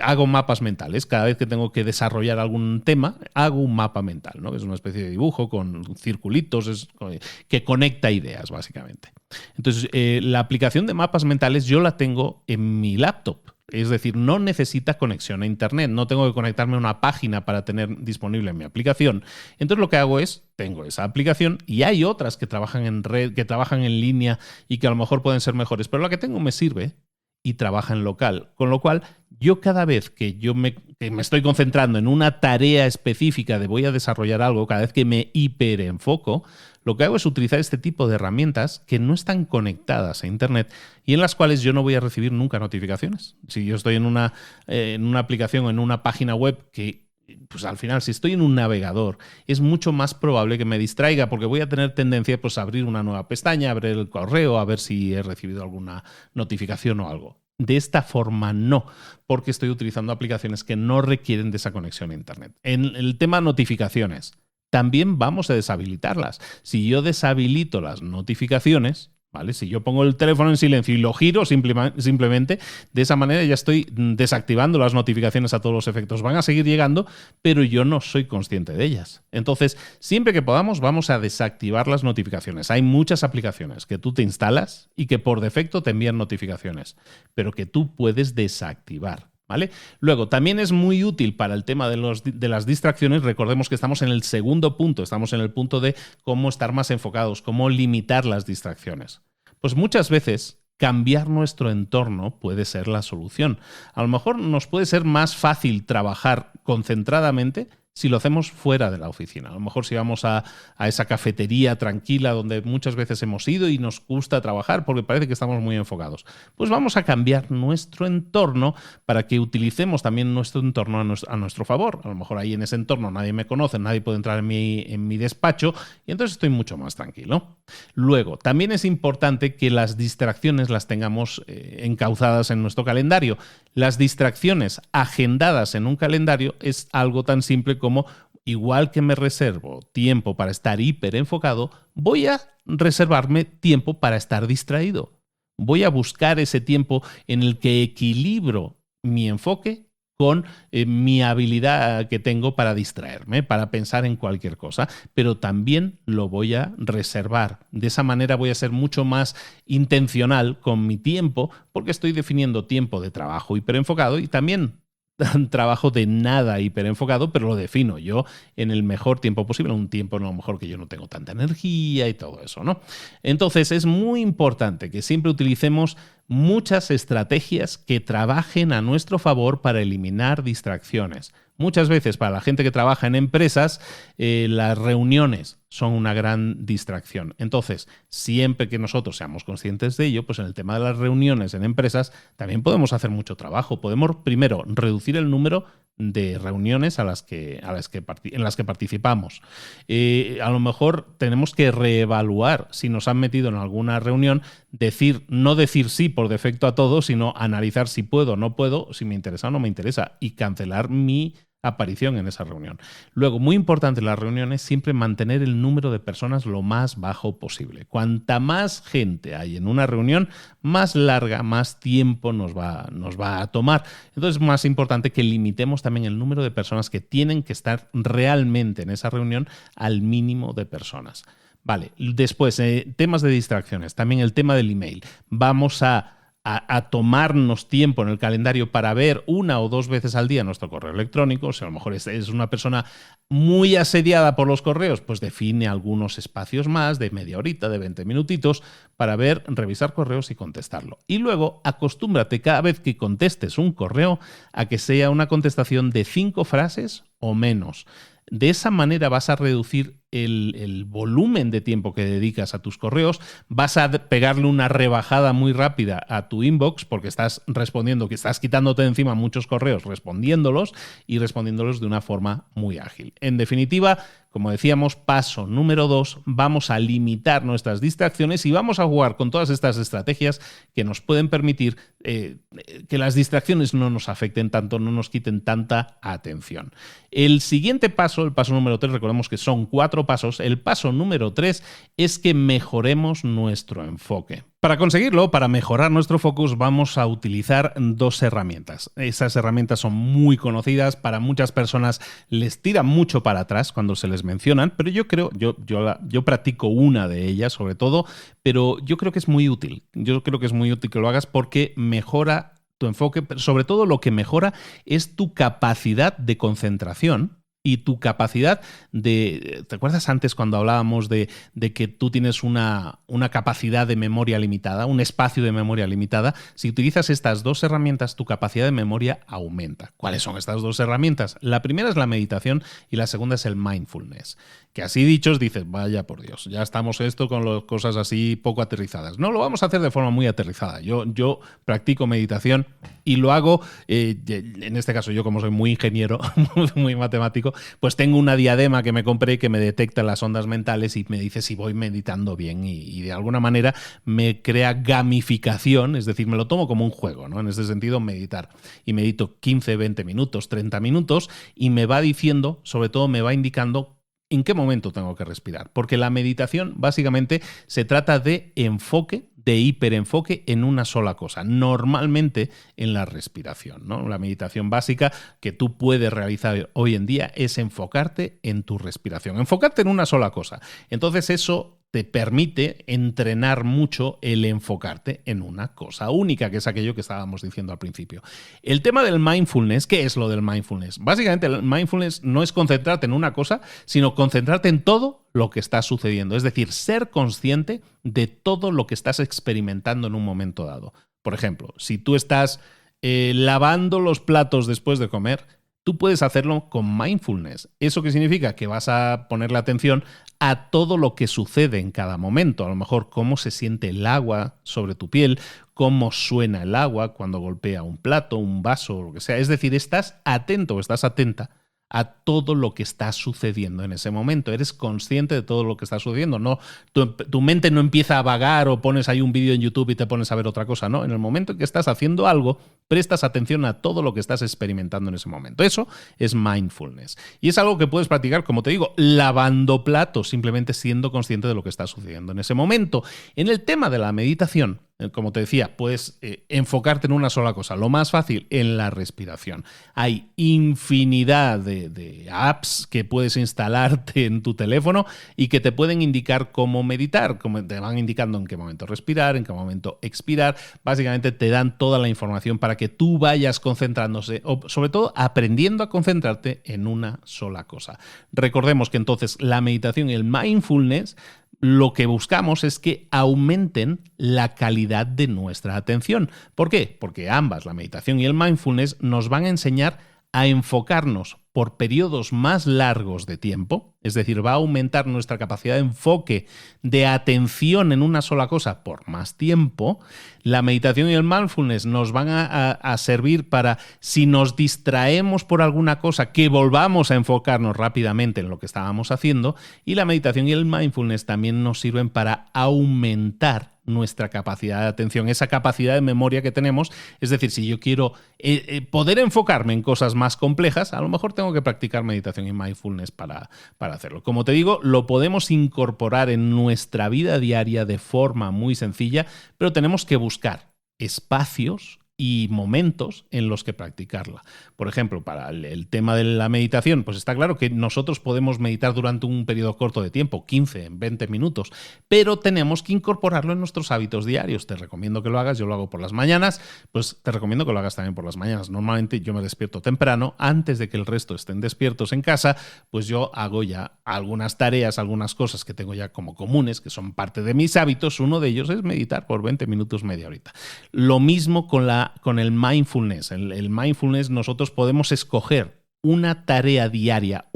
Hago mapas mentales. Cada vez que tengo que desarrollar algún tema, hago un mapa mental, ¿no? Es una especie de dibujo con circulitos que conecta ideas, básicamente. Entonces, la aplicación de mapas mentales yo la tengo en mi laptop. Es decir, no necesita conexión a internet. No tengo que conectarme a una página para tener disponible en mi aplicación. Entonces lo que hago es, tengo esa aplicación y hay otras que trabajan en red, que trabajan en línea y que a lo mejor pueden ser mejores, pero la que tengo me sirve y trabaja en local. Con lo cual, yo cada vez que me estoy concentrando en una tarea específica de voy a desarrollar algo, cada vez que me hiperenfoco, lo que hago es utilizar este tipo de herramientas que no están conectadas a internet y en las cuales yo no voy a recibir nunca notificaciones. Si yo estoy en una aplicación o en una página web que, pues al final, si estoy en un navegador, es mucho más probable que me distraiga porque voy a tener tendencia pues, a abrir una nueva pestaña, a abrir el correo, a ver si he recibido alguna notificación o algo. De esta forma no, porque estoy utilizando aplicaciones que no requieren de esa conexión a internet. En el tema notificaciones, también vamos a deshabilitarlas. Si yo deshabilito las notificaciones, ¿Vale? Si yo pongo el teléfono en silencio y lo giro simplemente, de esa manera ya estoy desactivando las notificaciones a todos los efectos. Van a seguir llegando, pero yo no soy consciente de ellas. Entonces, siempre que podamos, vamos a desactivar las notificaciones. Hay muchas aplicaciones que tú te instalas y que por defecto te envían notificaciones, pero que tú puedes desactivar. ¿Vale? Luego, también es muy útil para el tema de las distracciones. Recordemos que estamos en el segundo punto, estamos en el punto de cómo estar más enfocados, cómo limitar las distracciones. Pues muchas veces cambiar nuestro entorno puede ser la solución. A lo mejor nos puede ser más fácil trabajar concentradamente si lo hacemos fuera de la oficina. A lo mejor si vamos a esa cafetería tranquila donde muchas veces hemos ido y nos gusta trabajar porque parece que estamos muy enfocados, pues vamos a cambiar nuestro entorno para que utilicemos también nuestro entorno a nuestro favor. A lo mejor ahí en ese entorno nadie me conoce, nadie puede entrar en mi despacho y entonces estoy mucho más tranquilo. Luego, también es importante que las distracciones las tengamos encauzadas en nuestro calendario. Las distracciones agendadas en un calendario es algo tan simple como, igual que me reservo tiempo para estar hiper enfocado, voy a reservarme tiempo para estar distraído. Voy a buscar ese tiempo en el que equilibro mi enfoque con mi habilidad que tengo para distraerme, para pensar en cualquier cosa, pero también lo voy a reservar. De esa manera voy a ser mucho más intencional con mi tiempo, porque estoy definiendo tiempo de trabajo hiperenfocado y también trabajo de nada hiperenfocado, pero lo defino yo en el mejor tiempo posible, un tiempo a lo mejor que yo no tengo tanta energía y todo eso, ¿no? Entonces es muy importante que siempre utilicemos muchas estrategias que trabajen a nuestro favor para eliminar distracciones. Muchas veces para la gente que trabaja en empresas, las reuniones son una gran distracción. Entonces, siempre que nosotros seamos conscientes de ello, pues en el tema de las reuniones en empresas también podemos hacer mucho trabajo. Podemos, primero, reducir el número de reuniones en las que participamos. A lo mejor tenemos que reevaluar si nos han metido en alguna reunión, no decir sí por defecto a todo, sino analizar si puedo o no puedo, si me interesa o no me interesa y cancelar mi aparición en esa reunión. Luego, muy importante en las reuniones, siempre mantener el número de personas lo más bajo posible. Cuanta más gente hay en una reunión, más larga, más tiempo nos va a tomar. Entonces, es más importante que limitemos también el número de personas que tienen que estar realmente en esa reunión al mínimo de personas. Vale, después, temas de distracciones, también el tema del email. Vamos a tomarnos tiempo en el calendario para ver 1 o 2 veces al día nuestro correo electrónico. O sea, a lo mejor es una persona muy asediada por los correos, pues define algunos espacios más de media horita, de 20 minutitos para revisar correos y contestarlo. Y luego acostúmbrate cada vez que contestes un correo a que sea una contestación de 5 frases o menos. De esa manera vas a reducir el volumen de tiempo que dedicas a tus correos, vas a pegarle una rebajada muy rápida a tu inbox porque estás respondiendo, que estás quitándote de encima muchos correos respondiéndolos y respondiéndolos de una forma muy ágil. En definitiva, como decíamos, paso número 2, vamos a limitar nuestras distracciones y vamos a jugar con todas estas estrategias que nos pueden permitir que las distracciones no nos afecten tanto, no nos quiten tanta atención. El siguiente paso, el paso número 3, recordemos que son 4 pasos. El paso número 3 es que mejoremos nuestro enfoque. Para conseguirlo, para mejorar nuestro focus, vamos a utilizar 2 herramientas. Esas herramientas son muy conocidas, para muchas personas les tiran mucho para atrás cuando se les mencionan, pero yo practico una de ellas sobre todo, pero yo creo que es muy útil. Yo creo que es muy útil que lo hagas porque mejora tu enfoque, pero sobre todo lo que mejora es tu capacidad de concentración y tu capacidad de... ¿Te acuerdas antes cuando hablábamos de que tú tienes una capacidad de memoria limitada, un espacio de memoria limitada? Si utilizas estas 2 herramientas, tu capacidad de memoria aumenta. ¿Cuáles son estas 2 herramientas? La primera es la meditación y la segunda es el mindfulness. Que así dichos dices, vaya por Dios, ya estamos con cosas así poco aterrizadas. No, lo vamos a hacer de forma muy aterrizada. Yo practico meditación y lo hago, en este caso yo como soy muy ingeniero, muy matemático, pues tengo una diadema que me compré que me detecta las ondas mentales y me dice si voy meditando bien y de alguna manera me crea gamificación, es decir, me lo tomo como un juego, ¿no? En ese sentido, meditar. Y medito 15, 20 minutos, 30 minutos y me va diciendo, sobre todo me va indicando ¿En qué momento tengo que respirar? Porque la meditación básicamente se trata de enfoque, de hiperenfoque en una sola cosa, normalmente en la respiración, ¿no? La meditación básica que tú puedes realizar hoy en día es enfocarte en tu respiración, enfocarte en una sola cosa. Entonces eso te permite entrenar mucho el enfocarte en una cosa única, que es aquello que estábamos diciendo al principio. El tema del mindfulness, ¿qué es lo del mindfulness? Básicamente el mindfulness no es concentrarte en una cosa, sino concentrarte en todo lo que está sucediendo. Es decir, ser consciente de todo lo que estás experimentando en un momento dado. Por ejemplo, si tú estás lavando los platos después de comer, tú puedes hacerlo con mindfulness. ¿Eso qué significa? Que vas a ponerle atención a todo lo que sucede en cada momento. A lo mejor cómo se siente el agua sobre tu piel, cómo suena el agua cuando golpea un plato, un vaso o lo que sea. Es decir, estás atento o estás atenta a todo lo que está sucediendo en ese momento. Eres consciente de todo lo que está sucediendo. No, tu mente no empieza a vagar o pones ahí un vídeo en YouTube y te pones a ver otra cosa. No, en el momento en que estás haciendo algo, prestas atención a todo lo que estás experimentando en ese momento. Eso es mindfulness. Y es algo que puedes practicar, como te digo, lavando platos, simplemente siendo consciente de lo que está sucediendo en ese momento. En el tema de la meditación, como te decía, puedes enfocarte en una sola cosa. Lo más fácil, en la respiración. Hay infinidad de apps que puedes instalarte en tu teléfono y que te pueden indicar cómo meditar, como te van indicando en qué momento respirar, en qué momento expirar. Básicamente te dan toda la información para que tú vayas concentrándose o sobre todo aprendiendo a concentrarte en una sola cosa. Recordemos que entonces la meditación y el mindfulness lo que buscamos es que aumenten la calidad de nuestra atención. ¿Por qué? Porque ambas, la meditación y el mindfulness, nos van a enseñar a enfocarnos por periodos más largos de tiempo, es decir, va a aumentar nuestra capacidad de enfoque, de atención en una sola cosa por más tiempo. La meditación y el mindfulness nos van a servir para, si nos distraemos por alguna cosa, que volvamos a enfocarnos rápidamente en lo que estábamos haciendo. Y la meditación y el mindfulness también nos sirven para aumentar nuestra capacidad de atención, esa capacidad de memoria que tenemos. Es decir, si yo quiero poder enfocarme en cosas más complejas, a lo mejor tengo que practicar meditación y mindfulness para hacerlo. Como te digo, lo podemos incorporar en nuestra vida diaria de forma muy sencilla, pero tenemos que buscar espacios y momentos en los que practicarla. Por ejemplo, para el tema de la meditación, pues está claro que nosotros podemos meditar durante un periodo corto de tiempo, 15, 20 minutos, pero tenemos que incorporarlo en nuestros hábitos diarios. Te recomiendo que lo hagas, yo lo hago por las mañanas, pues te recomiendo que lo hagas también por las mañanas. Normalmente yo me despierto temprano, antes de que el resto estén despiertos en casa, pues yo hago ya algunas tareas, algunas cosas que tengo ya como comunes, que son parte de mis hábitos. Uno de ellos es meditar por 20 minutos, media horita. Lo mismo con el mindfulness. El mindfulness, nosotros podemos escoger una tarea diaria,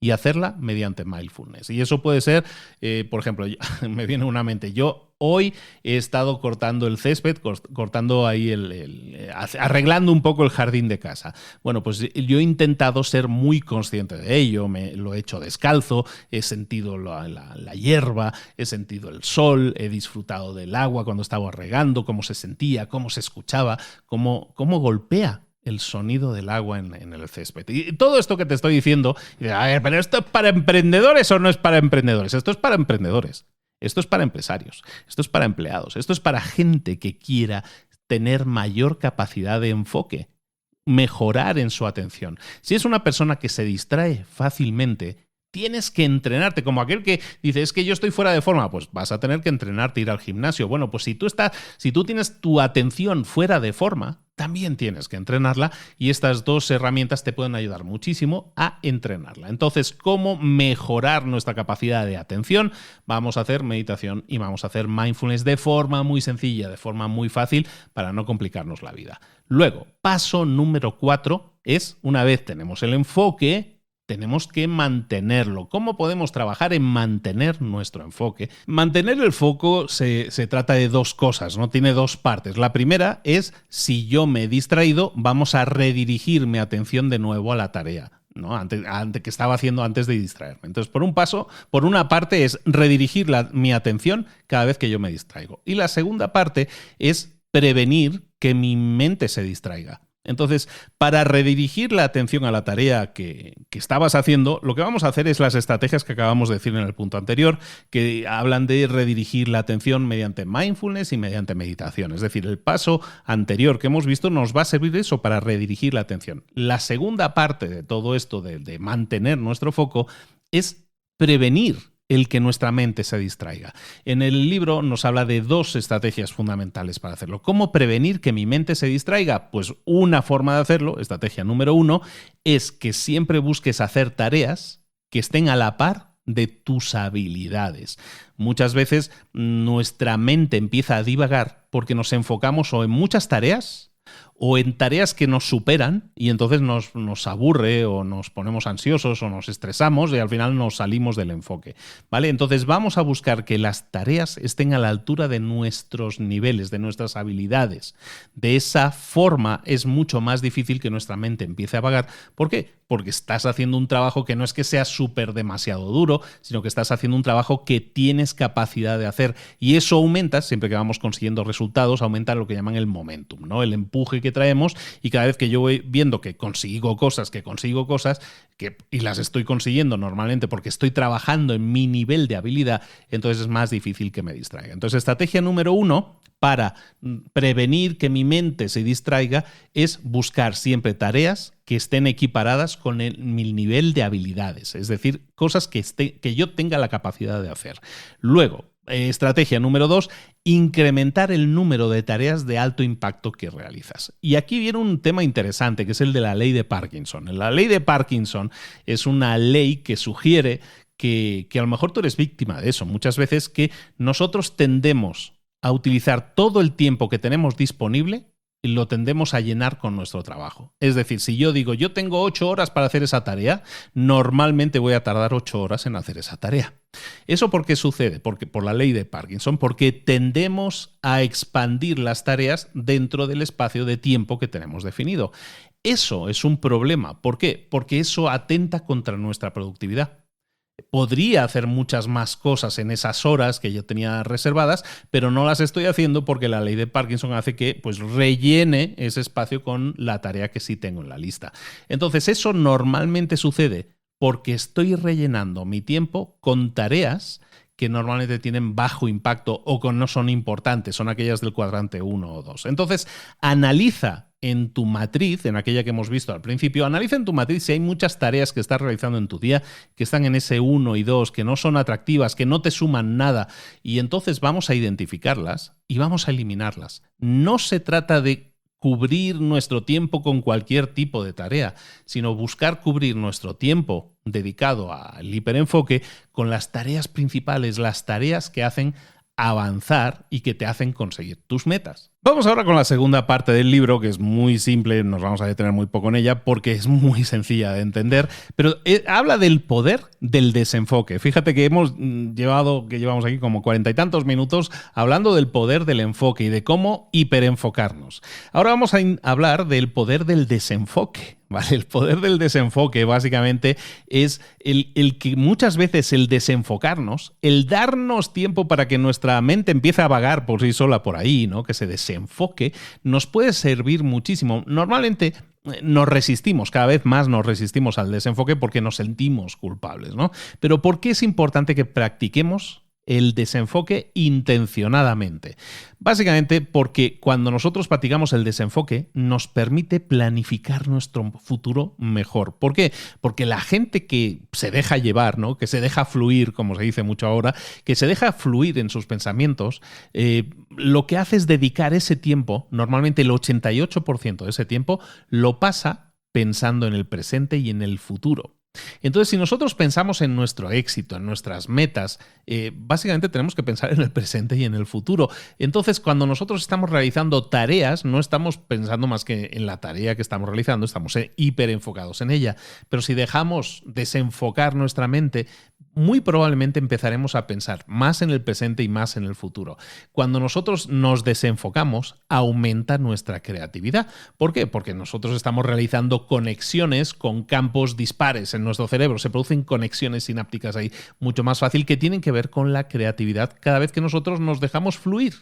y hacerla mediante mindfulness. Y eso puede ser, por ejemplo, me viene a una mente, yo hoy he estado cortando el césped, cortando ahí arreglando un poco el jardín de casa. Bueno, pues yo he intentado ser muy consciente de ello, lo he hecho descalzo, he sentido la hierba, he sentido el sol, he disfrutado del agua cuando estaba regando, cómo se sentía, cómo se escuchaba, cómo golpea el sonido del agua en el césped. Y todo esto que te estoy diciendo, a ver, ¿pero esto es para emprendedores o no es para emprendedores? Esto es para emprendedores. Esto es para empresarios, esto es para empleados, esto es para gente que quiera tener mayor capacidad de enfoque, mejorar en su atención. Si es una persona que se distrae fácilmente, tienes que entrenarte, como aquel que dice, es que yo estoy fuera de forma, pues vas a tener que entrenarte, ir al gimnasio. Bueno, pues si tú tienes tu atención fuera de forma, también tienes que entrenarla y estas dos herramientas te pueden ayudar muchísimo a entrenarla. Entonces, ¿cómo mejorar nuestra capacidad de atención? Vamos a hacer meditación y vamos a hacer mindfulness de forma muy sencilla, de forma muy fácil, para no complicarnos la vida. Luego, paso número 4 es, una vez tenemos el enfoque, tenemos que mantenerlo. ¿Cómo podemos trabajar en mantener nuestro enfoque? Mantener el foco se trata de dos cosas, ¿no? Tiene dos partes. La primera es, si yo me he distraído, vamos a redirigir mi atención de nuevo a la tarea, ¿no? Antes que estaba haciendo antes de distraerme. Entonces, por una parte es redirigir mi atención cada vez que yo me distraigo. Y la segunda parte es prevenir que mi mente se distraiga. Entonces, para redirigir la atención a la tarea que estabas haciendo, lo que vamos a hacer es las estrategias que acabamos de decir en el punto anterior, que hablan de redirigir la atención mediante mindfulness y mediante meditación. Es decir, el paso anterior que hemos visto nos va a servir eso para redirigir la atención. La segunda parte de todo esto de mantener nuestro foco es prevenir el que nuestra mente se distraiga. En el libro nos habla de 2 estrategias fundamentales para hacerlo. ¿Cómo prevenir que mi mente se distraiga? Pues una forma de hacerlo, estrategia número 1, es que siempre busques hacer tareas que estén a la par de tus habilidades. Muchas veces nuestra mente empieza a divagar porque nos enfocamos o en muchas tareas o en tareas que nos superan y entonces nos aburre o nos ponemos ansiosos o nos estresamos y al final nos salimos del enfoque, ¿vale? Entonces vamos a buscar que las tareas estén a la altura de nuestros niveles, de nuestras habilidades. De esa forma es mucho más difícil que nuestra mente empiece a vagar. ¿Por qué? Porque estás haciendo un trabajo que no es que sea súper demasiado duro, sino que estás haciendo un trabajo que tienes capacidad de hacer y eso aumenta, siempre que vamos consiguiendo resultados, aumenta lo que llaman el momentum, ¿no? El empuje que traemos y cada vez que yo voy viendo que consigo cosas, y las estoy consiguiendo normalmente porque estoy trabajando en mi nivel de habilidad, entonces es más difícil que me distraiga. Entonces, estrategia número 1 para prevenir que mi mente se distraiga es buscar siempre tareas que estén equiparadas con mi nivel de habilidades, es decir, cosas que yo tenga la capacidad de hacer. Luego, estrategia número 2, incrementar el número de tareas de alto impacto que realizas. Y aquí viene un tema interesante, que es el de la ley de Parkinson. La ley de Parkinson es una ley que sugiere que a lo mejor tú eres víctima de eso. Muchas veces que nosotros tendemos a utilizar todo el tiempo que tenemos disponible y lo tendemos a llenar con nuestro trabajo. Es decir, si yo digo, yo tengo 8 horas para hacer esa tarea, normalmente voy a tardar 8 horas en hacer esa tarea. ¿Eso por qué sucede? Porque por la ley de Parkinson, porque tendemos a expandir las tareas dentro del espacio de tiempo que tenemos definido. Eso es un problema. ¿Por qué? Porque eso atenta contra nuestra productividad. Podría hacer muchas más cosas en esas horas que yo tenía reservadas, pero no las estoy haciendo porque la ley de Parkinson hace que pues, rellene ese espacio con la tarea que sí tengo en la lista. Entonces, eso normalmente sucede porque estoy rellenando mi tiempo con tareas que normalmente tienen bajo impacto o que no son importantes, son aquellas del cuadrante 1 o 2. Entonces, analiza en tu matriz, en aquella que hemos visto al principio, analiza en tu matriz si hay muchas tareas que estás realizando en tu día que están en ese 1 y 2, que no son atractivas, que no te suman nada, y entonces vamos a identificarlas y vamos a eliminarlas. No se trata de cubrir nuestro tiempo con cualquier tipo de tarea, sino buscar cubrir nuestro tiempo dedicado al hiperenfoque con las tareas principales, las tareas que hacen avanzar y que te hacen conseguir tus metas. Vamos ahora con la segunda parte del libro, que es muy simple, nos vamos a detener muy poco en ella porque es muy sencilla de entender, pero habla del poder del desenfoque. Fíjate que llevamos aquí como 40 y tantos minutos hablando del poder del enfoque y de cómo hiperenfocarnos. Ahora vamos a hablar del poder del desenfoque. ¿Vale? El poder del desenfoque básicamente es el que muchas veces el desenfocarnos, el darnos tiempo para que nuestra mente empiece a vagar por sí sola por ahí, ¿no? Que se desenfoque, nos puede servir muchísimo. Normalmente nos resistimos, cada vez más nos resistimos al desenfoque porque nos sentimos culpables, ¿no? Pero ¿por qué es importante que practiquemos el desenfoque intencionadamente? Básicamente porque cuando nosotros practicamos el desenfoque nos permite planificar nuestro futuro mejor. ¿Por qué? Porque la gente que se deja llevar, ¿no? Que se deja fluir, como se dice mucho ahora, que se deja fluir en sus pensamientos, lo que hace es dedicar ese tiempo, normalmente el 88% de ese tiempo, lo pasa pensando en el presente y en el futuro. Entonces, si nosotros pensamos en nuestro éxito, en nuestras metas, básicamente tenemos que pensar en el presente y en el futuro. Entonces, cuando nosotros estamos realizando tareas, no estamos pensando más que en la tarea que estamos realizando, estamos hiper enfocados en ella. Pero si dejamos desenfocar nuestra mente, muy probablemente empezaremos a pensar más en el presente y más en el futuro. Cuando nosotros nos desenfocamos, aumenta nuestra creatividad. ¿Por qué? Porque nosotros estamos realizando conexiones con campos dispares en nuestro cerebro. Se producen conexiones sinápticas ahí mucho más fácil que tienen que ver con la creatividad cada vez que nosotros nos dejamos fluir.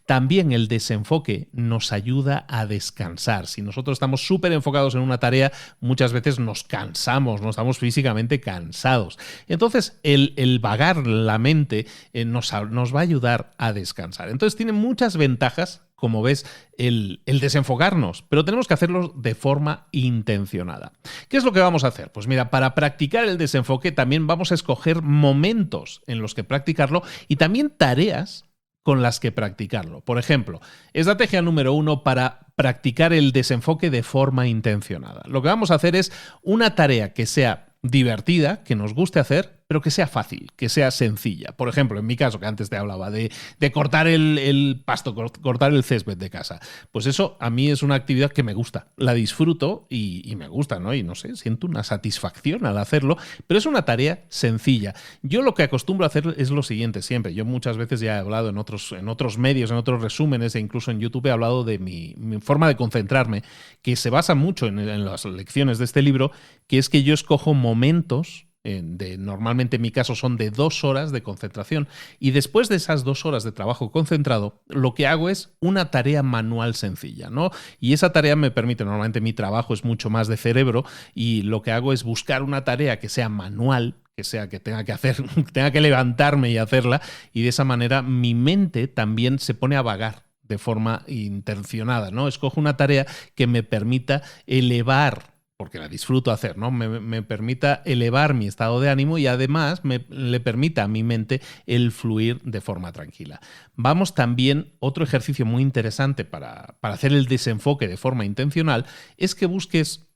También el desenfoque nos ayuda a descansar. Si nosotros estamos súper enfocados en una tarea, muchas veces nos cansamos, no estamos físicamente cansados. Entonces, el vagar la mente nos va a ayudar a descansar. Entonces tiene muchas ventajas, como ves, el desenfocarnos, pero tenemos que hacerlo de forma intencionada. ¿Qué es lo que vamos a hacer? Pues mira, para practicar el desenfoque también vamos a escoger momentos en los que practicarlo y también tareas con las que practicarlo. Por ejemplo, estrategia número 1 para practicar el desenfoque de forma intencionada. Lo que vamos a hacer es una tarea que sea divertida, que nos guste hacer, pero que sea fácil, que sea sencilla. Por ejemplo, en mi caso, que antes te hablaba de cortar el pasto, cortar el césped de casa. Pues eso a mí es una actividad que me gusta, la disfruto y me gusta, ¿no? Y no sé, siento una satisfacción al hacerlo, pero es una tarea sencilla. Yo lo que acostumbro a hacer es lo siguiente siempre. Yo muchas veces ya he hablado en otros medios, en otros resúmenes e incluso en YouTube he hablado de mi forma de concentrarme, que se basa mucho en las lecciones de este libro, que es que yo escojo momentos normalmente en mi caso son de 2 horas de concentración y después de esas 2 horas de trabajo concentrado lo que hago es una tarea manual sencilla, ¿no? Y esa tarea me permite, normalmente mi trabajo es mucho más de cerebro y lo que hago es buscar una tarea que sea manual, que tenga que hacer, tenga que levantarme y hacerla, y de esa manera mi mente también se pone a vagar de forma intencionada, ¿no? Escojo una tarea que me permita elevar, porque la disfruto hacer, ¿no? Me permita elevar mi estado de ánimo y además le permita a mi mente el fluir de forma tranquila. Vamos también, otro ejercicio muy interesante para hacer el desenfoque de forma intencional es que busques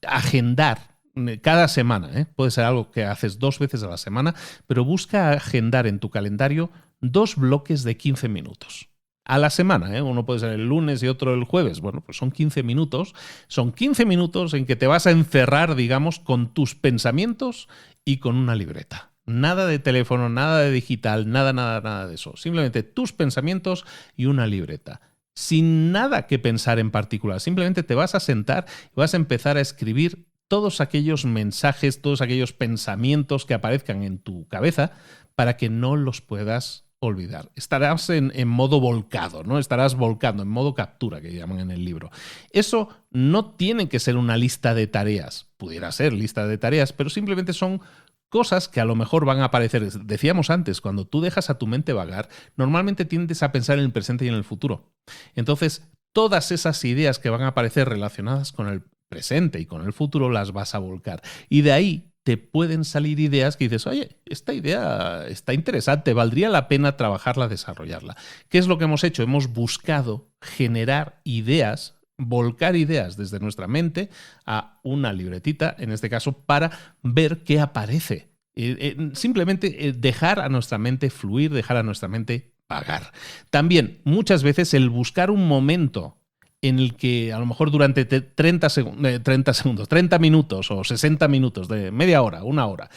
agendar cada semana, puede ser algo que haces 2 veces a la semana, pero busca agendar en tu calendario 2 bloques de 15 minutos. A la semana, uno puede ser el lunes y otro el jueves. Bueno, pues son 15 minutos. Son 15 minutos en que te vas a encerrar, digamos, con tus pensamientos y con una libreta. Nada de teléfono, nada de digital, nada de eso. Simplemente tus pensamientos y una libreta. Sin nada que pensar en particular. Simplemente te vas a sentar y vas a empezar a escribir todos aquellos mensajes, todos aquellos pensamientos que aparezcan en tu cabeza para que no los puedas olvidar. Estarás en modo volcado, ¿no? Estarás volcando, en modo captura, que llaman en el libro. Eso no tiene que ser una lista de tareas. Pudiera ser lista de tareas, pero simplemente son cosas que a lo mejor van a aparecer. Decíamos antes, cuando tú dejas a tu mente vagar, normalmente tiendes a pensar en el presente y en el futuro. Entonces, todas esas ideas que van a aparecer relacionadas con el presente y con el futuro las vas a volcar. Y de ahí te pueden salir ideas que dices, oye, esta idea está interesante, valdría la pena trabajarla, desarrollarla. ¿Qué es lo que hemos hecho? Hemos buscado generar ideas, volcar ideas desde nuestra mente a una libretita, en este caso, para ver qué aparece. Simplemente dejar a nuestra mente fluir, dejar a nuestra mente vagar. También, muchas veces, el buscar un momento en el que a lo mejor durante 30 minutos o 60 minutos, de media hora, 1 hora,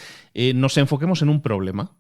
nos enfoquemos en un problema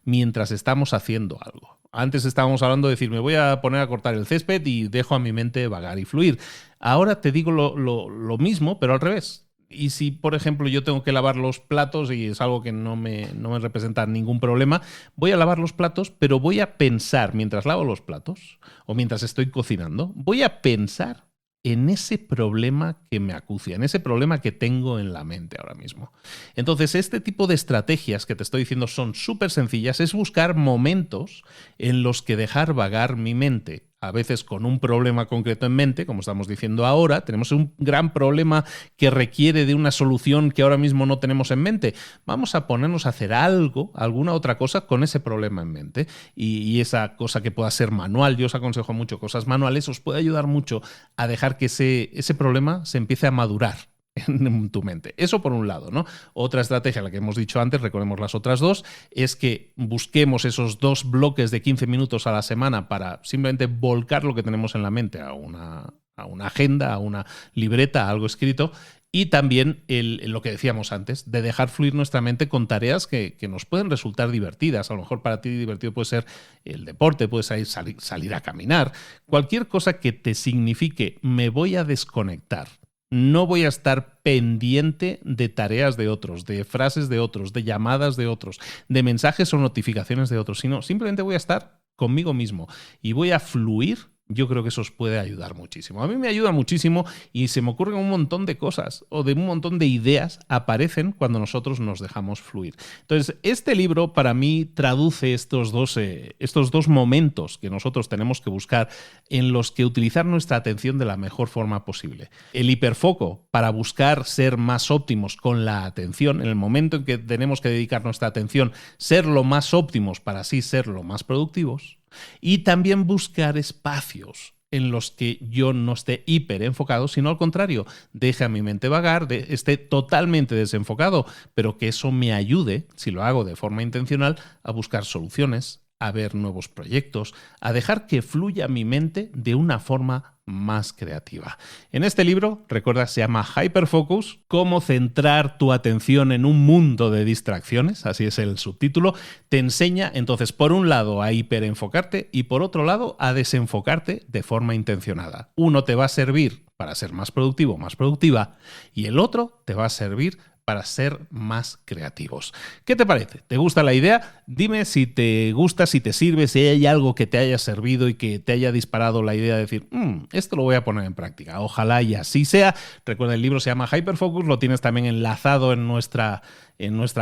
mientras estamos haciendo algo. Antes estábamos hablando de decir, me voy a poner a cortar el césped y dejo a mi mente vagar y fluir. Ahora te digo lo mismo, pero al revés. Y si, por ejemplo, yo tengo que lavar los platos y es algo que no me representa ningún problema, voy a lavar los platos, pero voy a pensar, mientras lavo los platos o mientras estoy cocinando, voy a pensar en ese problema que me acucia, en ese problema que tengo en la mente ahora mismo. Entonces, este tipo de estrategias que te estoy diciendo son súper sencillas, es buscar momentos en los que dejar vagar mi mente. A veces con un problema concreto en mente, como estamos diciendo ahora, tenemos un gran problema que requiere de una solución que ahora mismo no tenemos en mente. Vamos a ponernos a hacer algo, alguna otra cosa con ese problema en mente. Y esa cosa que pueda ser manual, yo os aconsejo mucho cosas manuales, os puede ayudar mucho a dejar que ese problema se empiece a madurar en tu mente. Eso por un lado, ¿no? Otra estrategia, la que hemos dicho antes, recordemos las otras 2, es que busquemos esos 2 bloques de 15 minutos a la semana para simplemente volcar lo que tenemos en la mente a una agenda, a una libreta, a algo escrito, Y también lo que decíamos antes, de dejar fluir nuestra mente con tareas que nos pueden resultar divertidas. A lo mejor para ti divertido puede ser el deporte, puede salir a caminar. Cualquier cosa que te signifique me voy a desconectar. No voy a estar pendiente de tareas de otros, de frases de otros, de llamadas de otros, de mensajes o notificaciones de otros, sino simplemente voy a estar conmigo mismo y voy a fluir. Yo creo que eso os puede ayudar muchísimo. A mí me ayuda muchísimo y se me ocurren un montón de cosas o de un montón de ideas aparecen cuando nosotros nos dejamos fluir. Entonces, este libro para mí traduce estos dos momentos que nosotros tenemos que buscar en los que utilizar nuestra atención de la mejor forma posible. El hiperfoco para buscar ser más óptimos con la atención, en el momento en que tenemos que dedicar nuestra atención, ser lo más óptimos para así ser lo más productivos. Y también buscar espacios en los que yo no esté hiper enfocado, sino al contrario, deje a mi mente vagar, esté totalmente desenfocado, pero que eso me ayude, si lo hago de forma intencional, a buscar soluciones, a ver nuevos proyectos, a dejar que fluya mi mente de una forma más creativa. En este libro, recuerda, se llama Hyperfocus, cómo centrar tu atención en un mundo de distracciones, así es el subtítulo. Te enseña, entonces, por un lado a hiperenfocarte y por otro lado a desenfocarte de forma intencionada. Uno te va a servir para ser más productivo, más productiva, y el otro te va a servir para ser más creativos. ¿Qué te parece? ¿Te gusta la idea? Dime si te gusta, si te sirve, si hay algo que te haya servido y que te haya disparado la idea de decir, esto lo voy a poner en práctica. Ojalá y así sea. Recuerda, el libro se llama Hyperfocus, lo tienes también enlazado en nuestra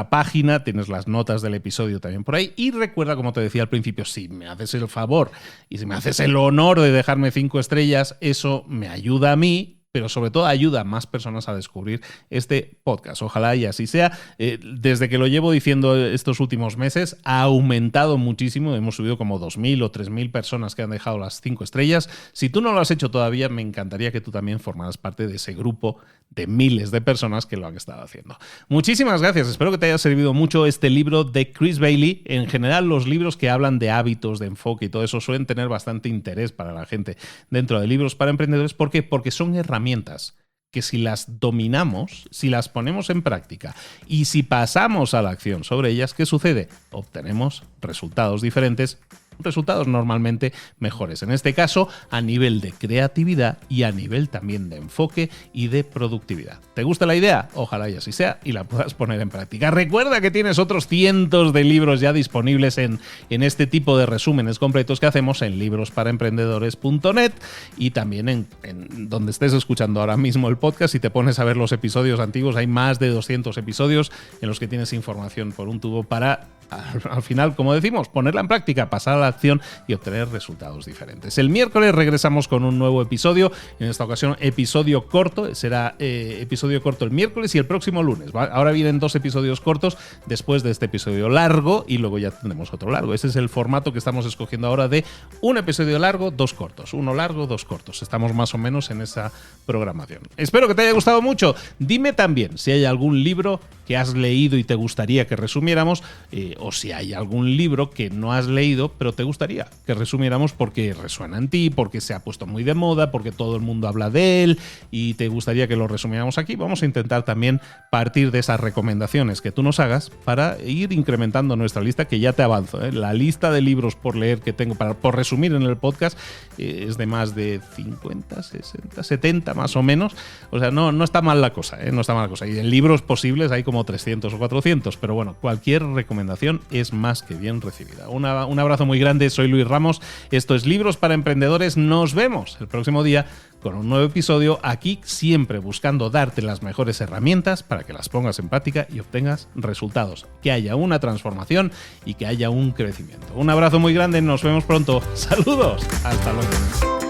página, tienes las notas del episodio también por ahí. Y recuerda, como te decía al principio, si me haces el favor y si me haces el honor de dejarme 5 estrellas, eso me ayuda a mí, pero sobre todo ayuda a más personas a descubrir este podcast. Ojalá y así sea. Desde que lo llevo diciendo estos últimos meses, ha aumentado muchísimo. Hemos subido como 2.000 o 3.000 personas que han dejado las 5 estrellas. Si tú no lo has hecho todavía, me encantaría que tú también formaras parte de ese grupo de miles de personas que lo han estado haciendo. Muchísimas gracias. Espero que te haya servido mucho este libro de Chris Bailey. En general, los libros que hablan de hábitos, de enfoque y todo eso suelen tener bastante interés para la gente dentro de libros para emprendedores. ¿Por qué? Porque son herramientas que si las dominamos, si las ponemos en práctica y si pasamos a la acción sobre ellas, ¿qué sucede? Obtenemos resultados diferentes, resultados normalmente mejores. En este caso, a nivel de creatividad y a nivel también de enfoque y de productividad. ¿Te gusta la idea? Ojalá y así sea y la puedas poner en práctica. Recuerda que tienes otros cientos de libros ya disponibles en este tipo de resúmenes completos que hacemos en librosparaemprendedores.net y también en donde estés escuchando ahora mismo el podcast. Si te pones a ver los episodios antiguos, hay más de 200 episodios en los que tienes información por un tubo para, al final, como decimos, ponerla en práctica, pasar a la acción y obtener resultados diferentes. El miércoles regresamos con un nuevo episodio, en esta ocasión episodio corto, será episodio corto el miércoles y el próximo lunes. Ahora vienen 2 episodios cortos después de este episodio largo y luego ya tendremos otro largo. Ese es el formato que estamos escogiendo ahora de un episodio largo, 2 cortos, uno largo, 2 cortos. Estamos más o menos en esa programación. Espero que te haya gustado mucho. Dime también si hay algún libro que has leído y te gustaría que resumiéramos, o si hay algún libro que no has leído pero te gustaría que resumiéramos porque resuena en ti, porque se ha puesto muy de moda, porque todo el mundo habla de él y te gustaría que lo resumiéramos aquí. Vamos a intentar también partir de esas recomendaciones que tú nos hagas para ir incrementando nuestra lista, que ya te avanzo, la lista de libros por leer que tengo por resumir en el podcast es de más de 50, 60, 70 más o menos. O sea, no está mal la cosa, no está mal la cosa. Y en libros posibles hay como 300 o 400, pero bueno, cualquier recomendación es más que bien recibida. Un abrazo muy grande, soy Luis Ramos, esto es Libros para Emprendedores, nos vemos el próximo día con un nuevo episodio, aquí siempre buscando darte las mejores herramientas para que las pongas en práctica y obtengas resultados, que haya una transformación y que haya un crecimiento. Un abrazo muy grande, nos vemos pronto, saludos, hasta luego.